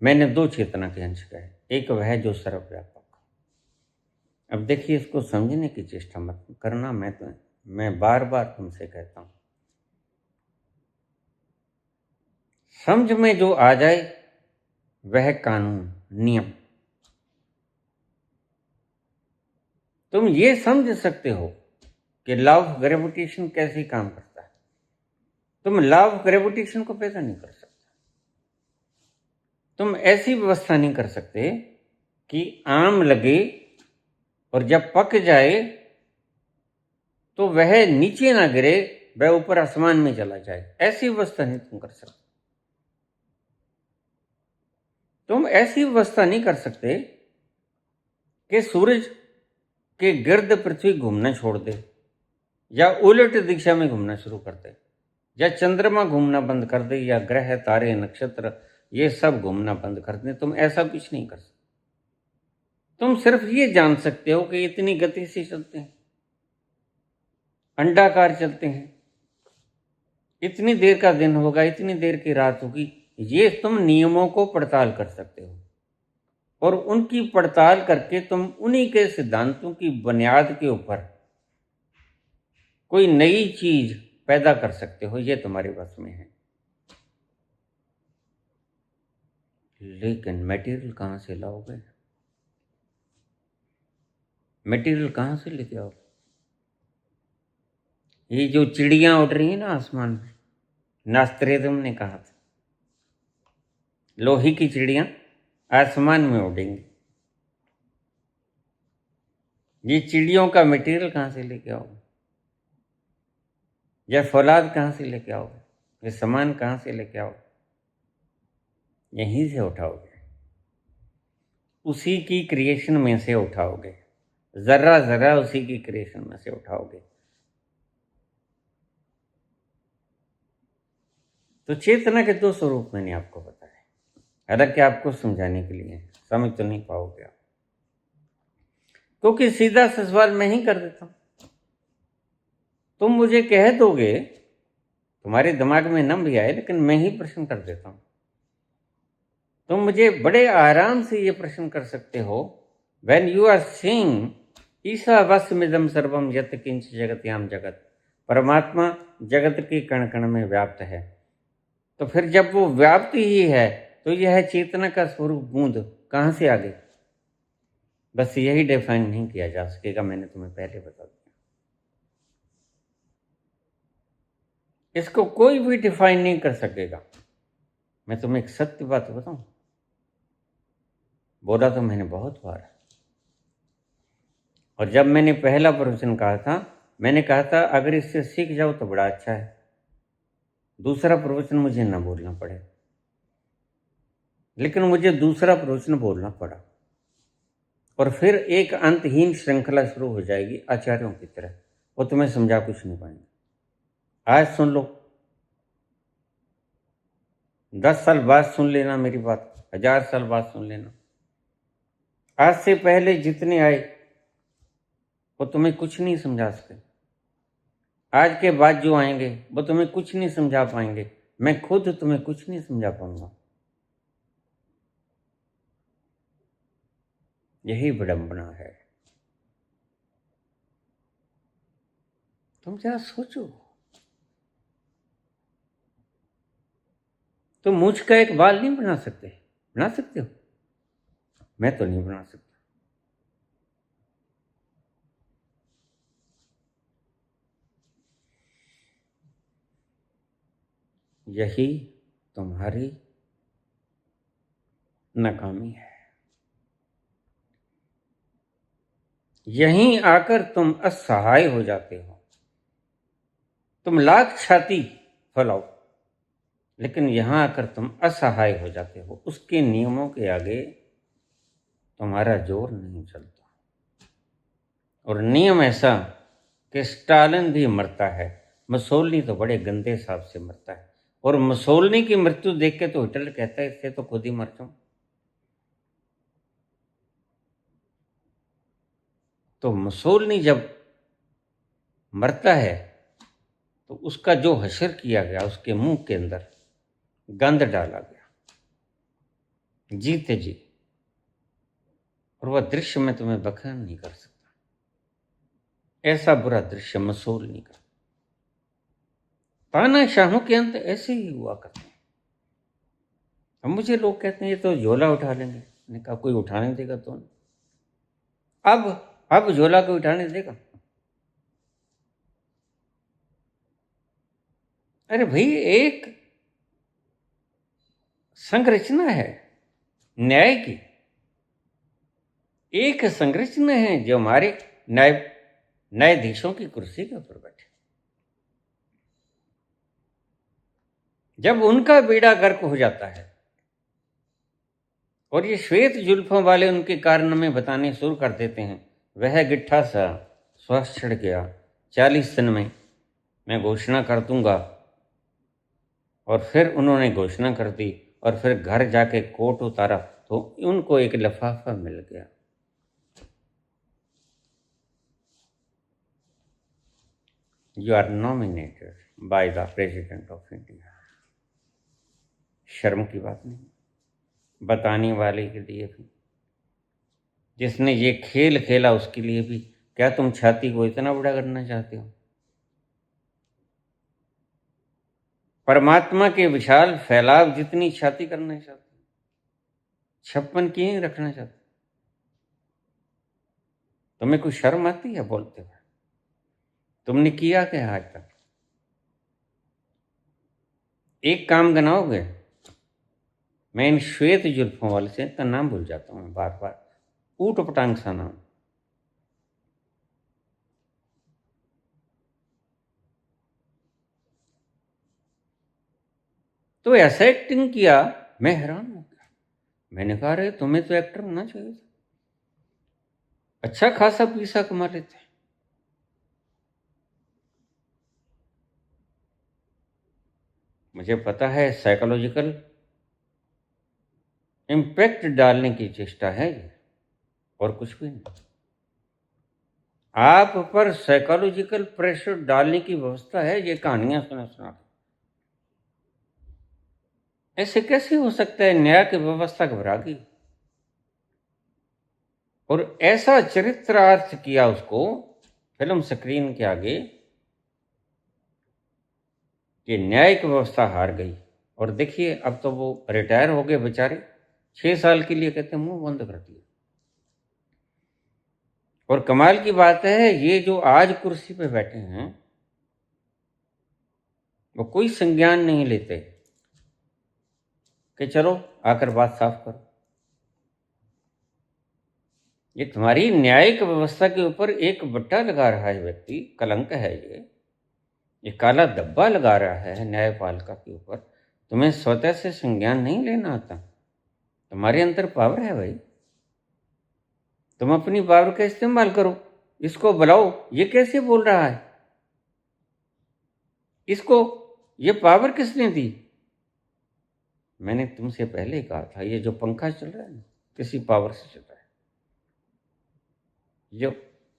मैंने दो चेतना के अंश कहे, एक वह जो सर्वव्यापक। अब देखिए, इसको समझने की चेष्टा मत करना, मैं बार बार तुमसे कहता हूं, समझ में जो आ जाए वह कानून, नियम। तुम ये समझ सकते हो कि लॉ ऑफ ग्रेविटेशन कैसे काम करता है, तुम लॉ ऑफ ग्रेविटेशन को पैदा नहीं कर सकते। तुम ऐसी व्यवस्था नहीं कर सकते कि आम लगे और जब पक जाए तो वह नीचे ना गिरे, वह ऊपर आसमान में चला जाए। ऐसी व्यवस्था नहीं तुम कर सकते। तुम ऐसी व्यवस्था नहीं कर सकते कि सूरज के गिर्द पृथ्वी घूमना छोड़ दे, या उलट दिशा में घूमना शुरू कर दे, या चंद्रमा घूमना बंद कर दे, या ग्रह तारे नक्षत्र ये सब घूमना बंद कर दे। तुम ऐसा कुछ नहीं कर सकते। तुम सिर्फ ये जान सकते हो कि इतनी गति से चलते हैं, अंडाकार चलते हैं, इतनी देर का दिन होगा, इतनी देर की रात होगी। ये तुम नियमों को पड़ताल कर सकते हो, और उनकी पड़ताल करके तुम उन्हीं के सिद्धांतों की बुनियाद के ऊपर कोई नई चीज पैदा कर सकते हो। ये तुम्हारे बस में है। लेकिन मटेरियल कहां से लाओगे? मटेरियल कहां से लेके आओगे? ये जो चिड़ियां उड़ रही है ना आसमान में, नास्त्रेदम ने कहा था, लोहे की चिड़ियां आसमान में उड़ेंगी। ये चिड़ियों का मटेरियल कहां से लेके आओगे? या फौलाद कहां से लेके आओगे? ये सामान कहां से लेके आओगे? यहीं से उठाओगे, उसी की क्रिएशन में से उठाओगे, जरा जरा उसी की क्रिएशन में से उठाओगे। तो चेतना के दो स्वरूप मैंने आपको बताया, हालांकि आपको समझाने के लिए, समझ तो नहीं पाओगे आप। क्योंकि सीधा सा सवाल मैं ही कर देता हूं। तुम मुझे कह दोगे, तुम्हारे दिमाग में न भी आए, लेकिन मैं ही प्रश्न कर देता हूं। तुम मुझे बड़े आराम से ये प्रश्न कर सकते हो, व्हेन यू आर सीइंग ईशावास्यमिदं सर्वम यत् किंच जगत्याम जगत, परमात्मा जगत के कण कण में व्याप्त है। तो फिर जब वो व्याप्त ही है तो यह चेतना का स्वरूप बूंद कहां से आ गई? बस यही डिफाइन नहीं किया जा सकेगा, मैंने तुम्हें पहले बता दिया। इसको कोई भी डिफाइन नहीं कर सकेगा। मैं तुम्हें एक सत्य बात बताऊं, बोला तो मैंने बहुत बार, और जब मैंने पहला प्रवचन कहा था, मैंने कहा था अगर इससे सीख जाओ तो बड़ा अच्छा है, दूसरा प्रवचन मुझे ना बोलना पड़े। लेकिन मुझे दूसरा प्रवचन बोलना पड़ा, और फिर एक अंतहीन श्रृंखला शुरू हो जाएगी आचार्यों की तरह, वो तुम्हें समझा कुछ नहीं पाएंगे। आज सुन लो, 10 साल बाद सुन लेना मेरी बात, 1000 साल बाद सुन लेना। आज से पहले जितने आए वो तुम्हें कुछ नहीं समझा सके। आज के बाद जो आएंगे वो तुम्हें कुछ नहीं समझा पाएंगे। मैं खुद तुम्हें कुछ नहीं समझा पाऊंगा। यही विडंबना है। तुम जरा सोचो, तुम मुझ का एक बाल नहीं बना सकते? बना सकते हो? मैं तो नहीं बना सकता। यही तुम्हारी नाकामी है। यहीं आकर तुम असहाय हो जाते हो। तुम लाख छाती फैलाओ, लेकिन यहां आकर तुम असहाय हो जाते हो। उसके नियमों के आगे तुम्हारा जोर नहीं चलता। और नियम ऐसा कि स्टालिन भी मरता है, मुसोलिनी तो बड़े गंदे हिसाब से मरता है, और मुसोलिनी की मृत्यु देख के तो हिटलर कहता है इससे तो खुद ही मर जाऊं। तो मुसोलिनी जब मरता है तो उसका जो हशर किया गया, उसके मुंह के अंदर गंध डाला गया जीते जी, और वह दृश्य मैं तुम्हें बखान नहीं कर सकता। ऐसा बुरा दृश्य मुसोलिनी का। तानाशाहों के अंत ऐसे ही हुआ करते हैं। अब मुझे लोग कहते हैं ये तो झोला उठा लेंगे। मैंने कहा कोई उठाने देगा तो नहीं। अब झोला कोई उठाने देगा? अरे भाई, एक संरचना है न्याय की, एक संरचना है जो हमारे न्यायाधीशों की कुर्सी के ऊपर बैठे। जब उनका बेड़ा गर्क हो जाता है और ये श्वेत जुल्फों वाले उनके कारनामे बताने शुरू कर देते हैं, वह गिट्ठा सा श्वास छिड़ गया, 40 दिन में मैं घोषणा कर दूंगा। और फिर उन्होंने घोषणा कर दी, और फिर घर जाके कोट उतारा तो उनको एक लिफाफा मिल गया। You are nominated by the president of India. शर्म की बात नहीं, बताने वाले के लिए भी, जिसने ये खेल खेला उसके लिए भी। क्या तुम छाती को इतना बड़ा करना चाहते हो? परमात्मा के विशाल फैलाव जितनी छाती करना चाहते हो, 56 की रखना चाहते हो? तुम्हें कोई शर्म आती है बोलते हुए? तुमने किया क्या आज तक? एक काम गनाओगे? मैं इन श्वेत जुल्फों वाले से इतना नाम भूल जाता हूँ बार बार, ऊट पटांग सा नाम। तो ऐसा एक्टिंग किया, मैं हैरान हो गया। मैंने कहा रे तुम्हें तो एक्टर होना चाहिए था, अच्छा खासा पैसा कमा लेते। मुझे पता है साइकोलॉजिकल इम्पैक्ट डालने की चेष्टा है ये, और कुछ भी नहीं। आप पर साइकोलॉजिकल प्रेशर डालने की व्यवस्था है, ये कहानियां सुना। ऐसे कैसे हो सकता है? न्याय की व्यवस्था घबरा गई और ऐसा चरित्रार्थ किया उसको फिल्म स्क्रीन के आगे कि न्यायिक व्यवस्था हार गई। और देखिए अब तो वो रिटायर हो गए बेचारे, 6 साल के लिए कहते हैं मुंह बंद कर दिया। और कमाल की बात है, ये जो आज कुर्सी पे बैठे हैं वो कोई संज्ञान नहीं लेते कि चलो आकर बात साफ करो। ये तुम्हारी न्यायिक व्यवस्था के ऊपर एक बट्टा लगा रहा है व्यक्ति, कलंक है ये काला धब्बा लगा रहा है न्यायपालिका के ऊपर। तुम्हें स्वतः से संज्ञान नहीं लेना आता। तुम्हारे अंदर पावर है भाई, तुम अपनी पावर का इस्तेमाल करो। इसको बुलाओ, ये कैसे बोल रहा है? इसको ये पावर किसने दी? मैंने तुमसे पहले कहा था, ये जो पंखा चल रहा है ना, किसी पावर से चल रहा है। जो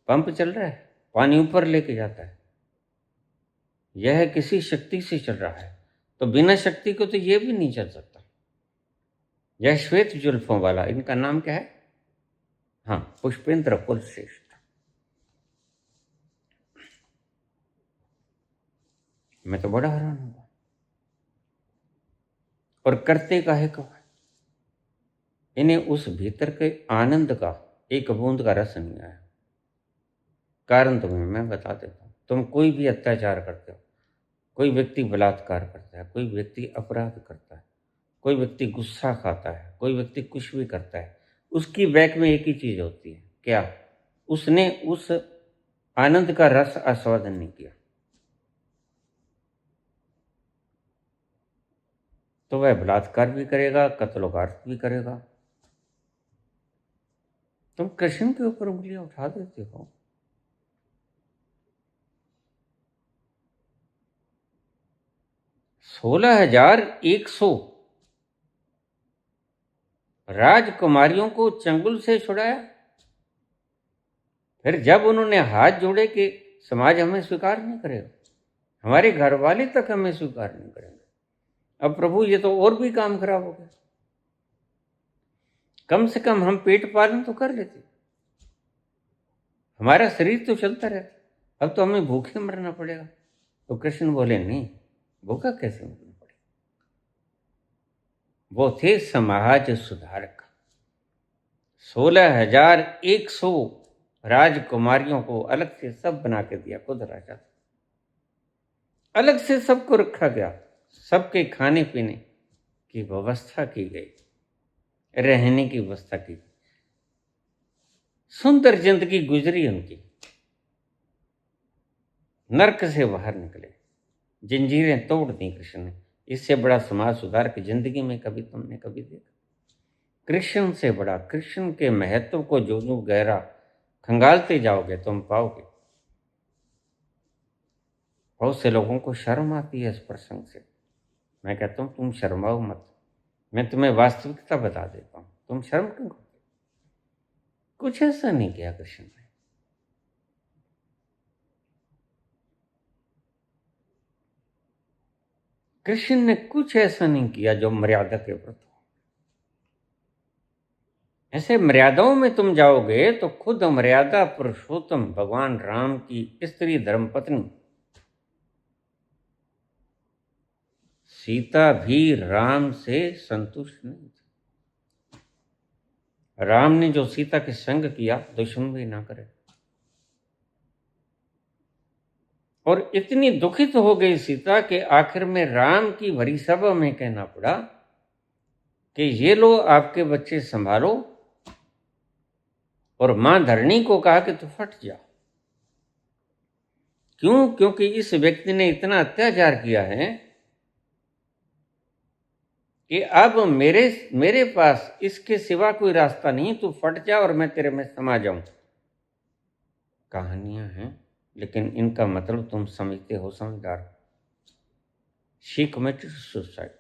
पंप चल रहा है, पानी ऊपर लेके जाता है, यह किसी शक्ति से चल रहा है। तो बिना शक्ति को तो ये भी नहीं चल सकता। यह श्वेत जुल्फों वाला, इनका नाम क्या है? हाँ, पुष्पेंद्र कुलश्रेष्ठ। मैं तो बड़ा हैरान हुआ। और करते काहे को? इन्हें उस भीतर के आनंद का एक बूंद का रस नहीं आया। कारण तुम्हें मैं बता देता हूँ। तुम कोई भी अत्याचार करते हो, कोई व्यक्ति बलात्कार करता है, कोई व्यक्ति अपराध करता है, कोई व्यक्ति गुस्सा खाता है, कोई व्यक्ति कुछ भी करता है, उसकी बैक में एक ही चीज होती है, क्या? उसने उस आनंद का रस आस्वादन नहीं किया। तो वह बलात्कार भी करेगा, कत्लोगार्थ भी करेगा। तुम कृष्ण के ऊपर उंगलियां उठा देते हो। सोलह 16,100 राजकुमारियों को चंगुल से छुड़ाया। फिर जब उन्होंने हाथ जोड़े कि समाज हमें स्वीकार नहीं करेगा, हमारे घर वाले तक हमें स्वीकार नहीं करेंगे, अब प्रभु ये तो और भी काम खराब हो गया। कम से कम हम पेट पालन तो कर लेते, हमारा शरीर तो चलता रहता, अब तो हमें भूखे मरना पड़ेगा। तो कृष्ण बोले नहीं, भूखा कैसे मरना पड़ेगा? वो थे समाज सुधारक। 16,100 राजकुमारियों को अलग से सब बना के दिया, खुद राजा था। अलग से सबको रखा गया, सबके खाने पीने की व्यवस्था की गई, रहने की व्यवस्था की गई। सुंदर जिंदगी गुजरी उनकी, नरक से बाहर निकले, जंजीरें तोड़ दी कृष्ण ने। इससे बड़ा समाज सुधार की जिंदगी में तुमने कभी देखा? कृष्ण से बड़ा, कृष्ण के महत्व को जो जो गहरा खंगालते जाओगे तुम पाओगे। बहुत से लोगों को शर्म आती है इस प्रसंग से। मैं कहता हूँ तुम शर्माओ मत, मैं तुम्हें वास्तविकता बता देता हूँ, तुम शर्म क्यों करते? कुछ ऐसा नहीं किया कृष्ण ने। कृष्ण ने कुछ ऐसा नहीं किया जो मर्यादा के व्रत हो। ऐसे मर्यादाओं में तुम जाओगे तो खुद मर्यादा पुरुषोत्तम भगवान राम की स्त्री धर्मपत्नी सीता भी राम से संतुष्ट नहीं थी। राम ने जो सीता के संग किया, दुश्मन भी ना करे। और इतनी दुखित हो गई सीता कि आखिर में राम की भरी सभा में कहना पड़ा कि ये लो आपके बच्चे संभालो, और मां धरणी को कहा कि तू फट जा। क्यों? क्योंकि इस व्यक्ति ने इतना अत्याचार किया है कि अब मेरे पास इसके सिवा कोई रास्ता नहीं, तू फट जा और मैं तेरे में समा जाऊं। कहानियां हैं, लेकिन इनका मतलब तुम समझते हो समझदार। She committed suicide.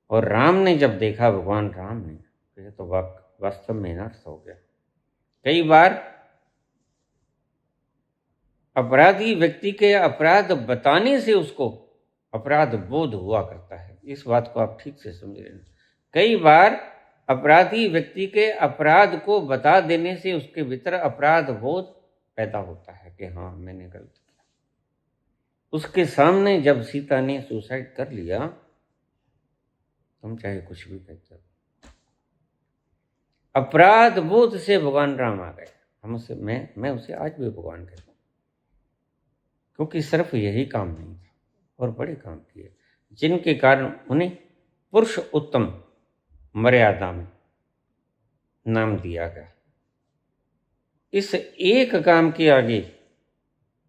और राम ने जब देखा, भगवान राम ने, तो ये तो वास्तव में नर्स हो गया। कई बार अपराधी व्यक्ति के अपराध बताने से उसको अपराध बोध हुआ करता है। इस बात को आप ठीक से समझ लेना। कई बार अपराधी व्यक्ति के अपराध को बता देने से उसके भीतर अपराध बोध पैदा होता है कि हाँ मैंने गलत किया। उसके सामने जब सीता ने सुसाइड कर लिया, तुम चाहे कुछ भी कहते हो, अपराध बोध से भगवान राम आ गए। मैं उसे आज भी भगवान कहता हूँ, क्योंकि सिर्फ यही काम नहीं था और बड़े काम किए जिनके कारण उन्हें पुरुष उत्तम मर्यादा में नाम दिया गया। इस एक काम के आगे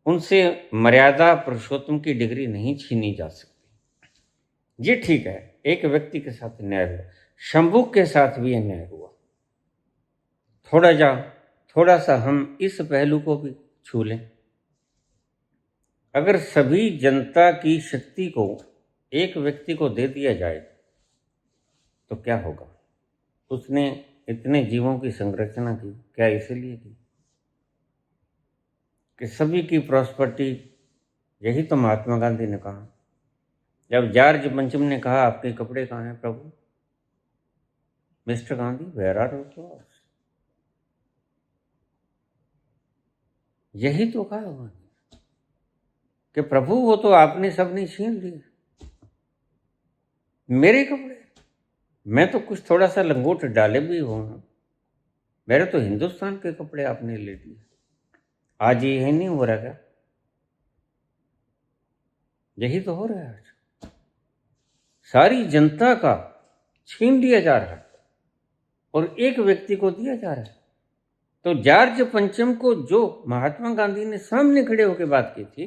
उनसे मर्यादा पुरुषोत्तम की डिग्री नहीं छीनी जा सकती। ये ठीक है, एक व्यक्ति के साथ अन्याय हुआ, शंभु के साथ भी अन्याय हुआ। थोड़ा सा हम इस पहलू को भी छू लें। अगर सभी जनता की शक्ति को एक व्यक्ति को दे दिया जाए तो क्या होगा? उसने इतने जीवों की संरचना की, क्या इसलिए की कि सभी की प्रॉस्पर्टी? यही तो महात्मा गांधी ने कहा। जब जॉर्ज पंचम ने कहा आपके कपड़े कहाँ हैं प्रभु, mister Gandhi where are your clothes, यही तो कहा उन्होंने कि प्रभु वो तो आपने सबने छीन लिए, मेरे कपड़े, मैं तो कुछ थोड़ा सा लंगोट डाले भी हूँ, मेरे तो हिंदुस्तान के कपड़े आपने ले लिए। आज ये नहीं हो रहा क्या? यही तो हो रहा है आज। सारी जनता का छीन लिया जा रहा है और एक व्यक्ति को दिया जा रहा है। तो जॉर्ज पंचम को जो महात्मा गांधी ने सामने खड़े होकर बात की थी,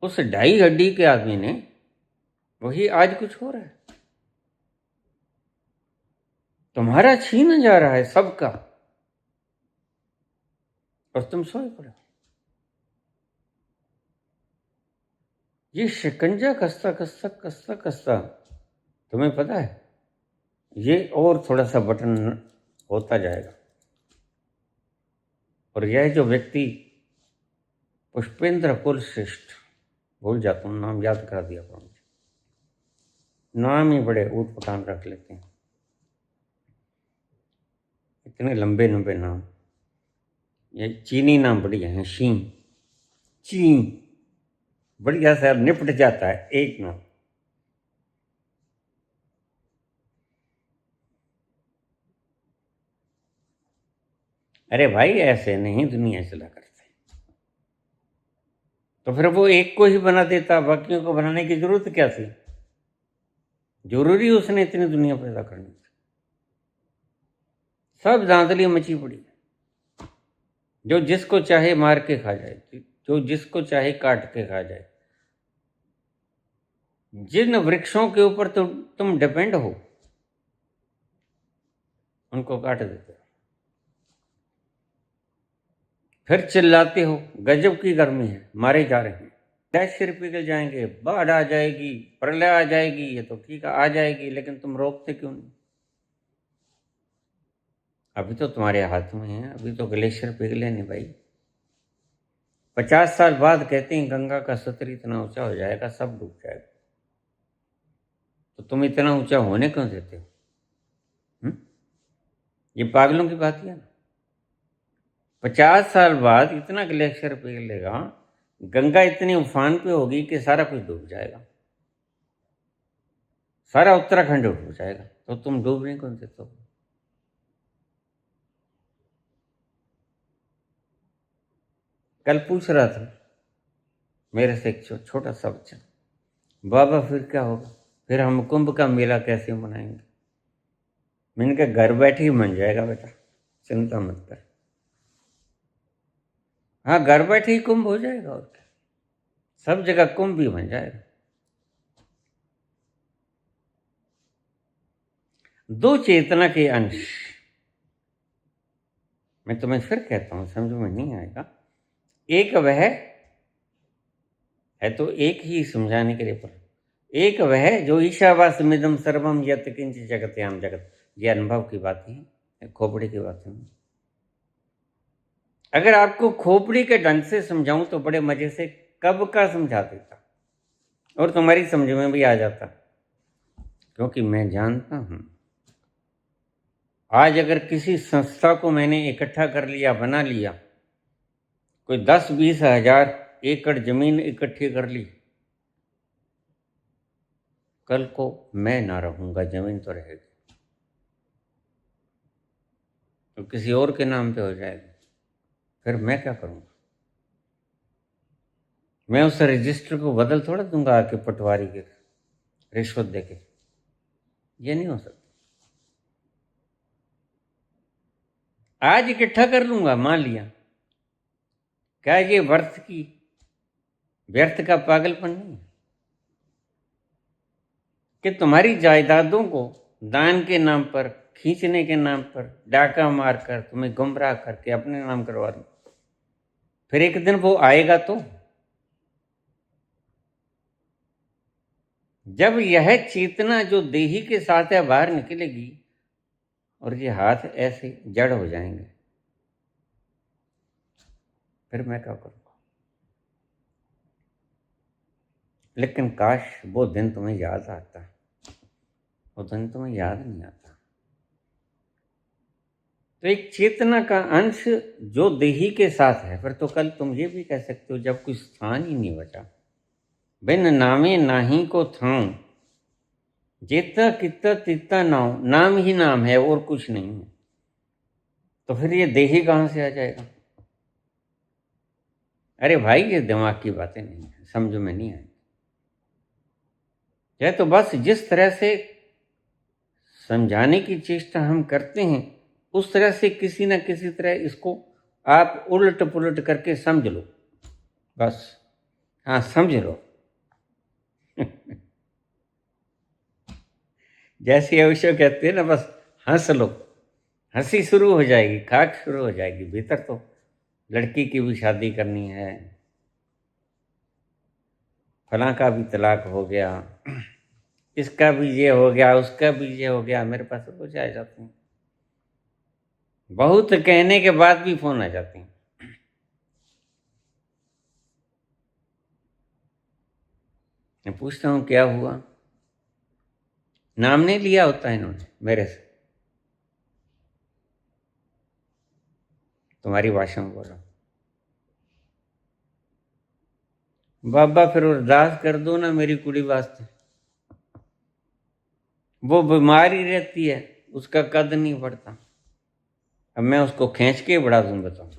उस ढाई हड्डी के आदमी ने, वही आज कुछ हो रहा है। तुम्हारा छीना जा रहा है सबका और तुम सोए पड़े। ये शिकंजा कसता कसता कसता कसता, तुम्हें पता है ये और थोड़ा सा बटन होता जाएगा और यह जो व्यक्ति पुष्पेंद्र कुल श्रेष्ठ, भूल जाता हूँ नाम, याद करा दिया मुझे, नाम ही बड़े ऊट पटांग रख लेते हैं, इतने लंबे लंबे नाम। ये चीनी नाम बढ़िया है, शीं ची, बढ़िया सा निपट जाता है एक नाम। अरे भाई ऐसे नहीं दुनिया चला करते। तो फिर वो एक को ही बना देता, बाकियों को बनाने की जरूरत क्या थी? जरूरी उसने इतनी दुनिया पैदा करनी थी? सब धांधली मची पड़ी, जो जिसको चाहे मार के खा जाए, जो जिसको चाहे काट के खा जाए। जिन वृक्षों के ऊपर तुम डिपेंड हो उनको काट देते हो, फिर चिल्लाते हो गजब की गर्मी है, मारे जा रहे हैं, ग्लेशियर पिघल जाएंगे, बाढ़ आ जाएगी, प्रलय आ जाएगी। ये तो ठीक है आ जाएगी, लेकिन तुम रोकते क्यों नहीं? अभी तो तुम्हारे हाथ में है, अभी तो ग्लेशियर पिघले नहीं भाई। 50 साल बाद कहते हैं गंगा का स्तर इतना ऊंचा हो जाएगा, सब डूब जाएगा। तो तुम इतना ऊंचा होने क्यों देते हो? ये पागलों की बात है ना। 50 साल बाद इतना ग्लेशियर पिघलेगा, गंगा इतनी उफान पे होगी कि सारा कुछ डूब जाएगा, सारा उत्तराखंड डूब जाएगा। तो तुम डूबने क्यों देते हो? कल पूछ रहा था मेरे से एक छोटा सा बच्चा, बाबा फिर क्या होगा, फिर हम कुंभ का मेला कैसे मनाएंगे? मैंने कहा घर बैठे ही बन जाएगा बेटा, चिंता मत कर। हाँ घर बैठे ही कुंभ हो जाएगा, और क्या, सब जगह कुंभ भी बन जाएगा। दो चेतना के अंश, मैं तुम्हें फिर कहता हूं, समझ में नहीं आएगा। एक वह है तो एक ही समझाने के लिए पर, एक वह जो ईशावास्यमिदं सर्वम यत् किंचित् जगत्याम जगत, ये अनुभव की बात है, खोपड़ी की बात है। अगर आपको खोपड़ी के ढंग से समझाऊं तो बड़े मजे से कब का समझा देता और तुम्हारी समझ में भी आ जाता, क्योंकि मैं जानता हूं आज अगर किसी संस्था को मैंने इकट्ठा कर लिया, बना लिया, कोई 10-20 हजार एकड़ जमीन इकट्ठी कर ली, कल को मैं ना रहूंगा, जमीन तो रहेगी, तो किसी और के नाम पे हो जाएगी, फिर मैं क्या करूंगा? मैं उस रजिस्टर को बदल थोड़ा दूंगा आके पटवारी के रिश्वत देके, ये नहीं हो सकता। आज इकट्ठा कर लूंगा, मान लिया, क्या ये व्यर्थ का पागलपन नहीं है कि तुम्हारी जायदादों को दान के नाम पर, खींचने के नाम पर डाका मारकर तुम्हें गुमराह करके अपने नाम करवा दूं? फिर एक दिन वो आएगा तो जब यह चेतना जो देही के साथ है बाहर निकलेगी और ये हाथ ऐसे जड़ हो जाएंगे, फिर मैं क्या करूंगा? लेकिन काश वो दिन तुम्हें याद आता, वो दिन तुम्हें याद नहीं आता। तो एक चेतना का अंश जो देही के साथ है, फिर तो कल तुम ये भी कह सकते हो जब कोई स्थान ही नहीं बचा, बिन नामे नाही को थाऊं, जेता किता तिता नाव, नाम ही नाम है और कुछ नहीं है, तो फिर ये देही कहां से आ जाएगा? अरे भाई ये दिमाग की बातें नहीं है, समझ में नहीं आएगी। यह तो बस जिस तरह से समझाने की चेष्टा हम करते हैं उस तरह से किसी न किसी तरह इसको आप उलट पुलट करके समझ लो, बस। हाँ, समझ लो। जैसे अवश्य कहते हैं ना, बस हंस लो, हंसी शुरू हो जाएगी, खाक शुरू हो जाएगी। भीतर तो लड़की की भी शादी करनी है, फलां का भी तलाक हो गया, इसका भी ये हो गया, उसका भी ये हो गया। मेरे पास रोज आ जाते हैं, बहुत कहने के बाद भी फोन आ जाते हैं। मैं पूछता हूँ क्या हुआ, नाम नहीं लिया होता है इन्होंने मेरे से, तुम्हारी भाषा में बोला, बाबा फिर अरदास कर दो ना मेरी कुड़ी वास्ते, वो बीमार ही रहती है, उसका कद नहीं बढ़ता, अब मैं उसको खींच के बढ़ा दूं? बताऊं,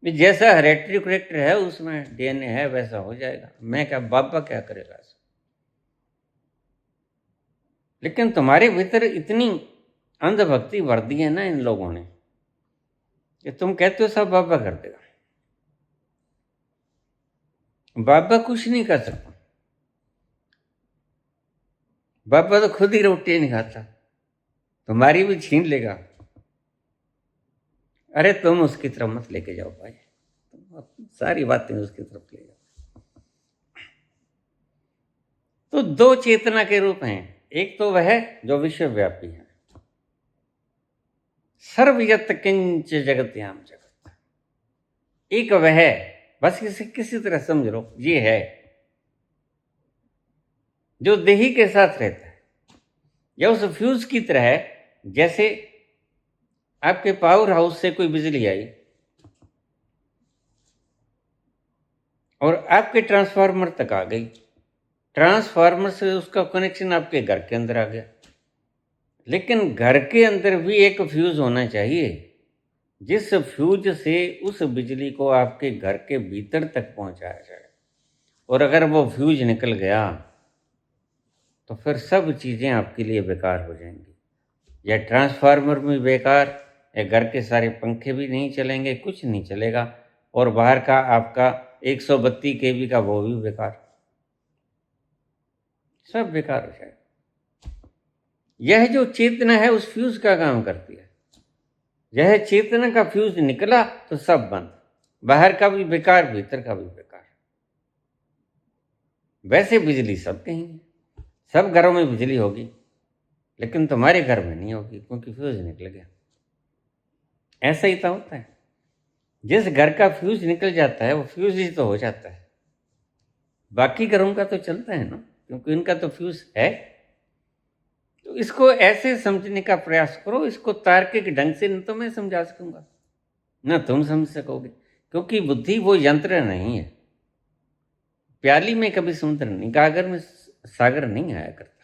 जैसा हेरेडिटरी करेक्टर है उसमें डीएनए है वैसा हो जाएगा। मैं क्या, बाबा क्या करेगा? लेकिन तुम्हारे भीतर इतनी अंधभक्ति भर दी है ना इन लोगों ने कि तुम कहते हो सब बाबा कर देगा। बाबा कुछ नहीं कर सकता, बाबा तो खुद ही रोटी नहीं खाता, तुम्हारी भी छीन लेगा। अरे तुम उसकी तरफ मत लेके जाओ भाई, तुम सारी बातें उसकी तरफ ले जाओ। तो दो चेतना के रूप हैं, एक तो वह जो विश्वव्यापी है, सर्वयत किंच जगत्याम जगत, एक वह, बस इसे किसी तरह समझ लो, ये है जो देही के साथ रहता है, या उस फ्यूज की तरह है। जैसे आपके पावर हाउस से कोई बिजली आई और आपके ट्रांसफार्मर तक आ गई, ट्रांसफार्मर से उसका कनेक्शन आपके घर के अंदर आ गया, लेकिन घर के अंदर भी एक फ्यूज होना चाहिए जिस फ्यूज से उस बिजली को आपके घर के भीतर तक पहुंचाया जाए। और अगर वो फ्यूज निकल गया तो फिर सब चीज़ें आपके लिए बेकार हो जाएंगी, या ट्रांसफार्मर भी बेकार, या घर के सारे पंखे भी नहीं चलेंगे, कुछ नहीं चलेगा, और बाहर का आपका 132 केवी का वो भी बेकार, सब बेकार हो जाएगा। यह जो चेतना है उस फ्यूज का काम करती है, यह चेतना का फ्यूज निकला तो सब बंद, बाहर का भी बेकार, भीतर का भी बेकार। वैसे बिजली सब कहीं है, सब घरों में बिजली होगी, लेकिन तुम्हारे घर में नहीं होगी क्योंकि फ्यूज निकल गया। ऐसा ही तो होता है। जिस घर का फ्यूज निकल जाता है वो फ्यूज ही तो हो जाता है, बाकी घरों का तो चलता है ना, क्योंकि इनका तो फ्यूज है। तो इसको ऐसे समझने का प्रयास करो, इसको तार्किक ढंग से न तो मैं समझा सकूंगा ना तुम समझ सकोगे, क्योंकि बुद्धि वो यंत्र नहीं है। प्याली में कभी समुद्र नहीं, गागर में सागर नहीं आया करता।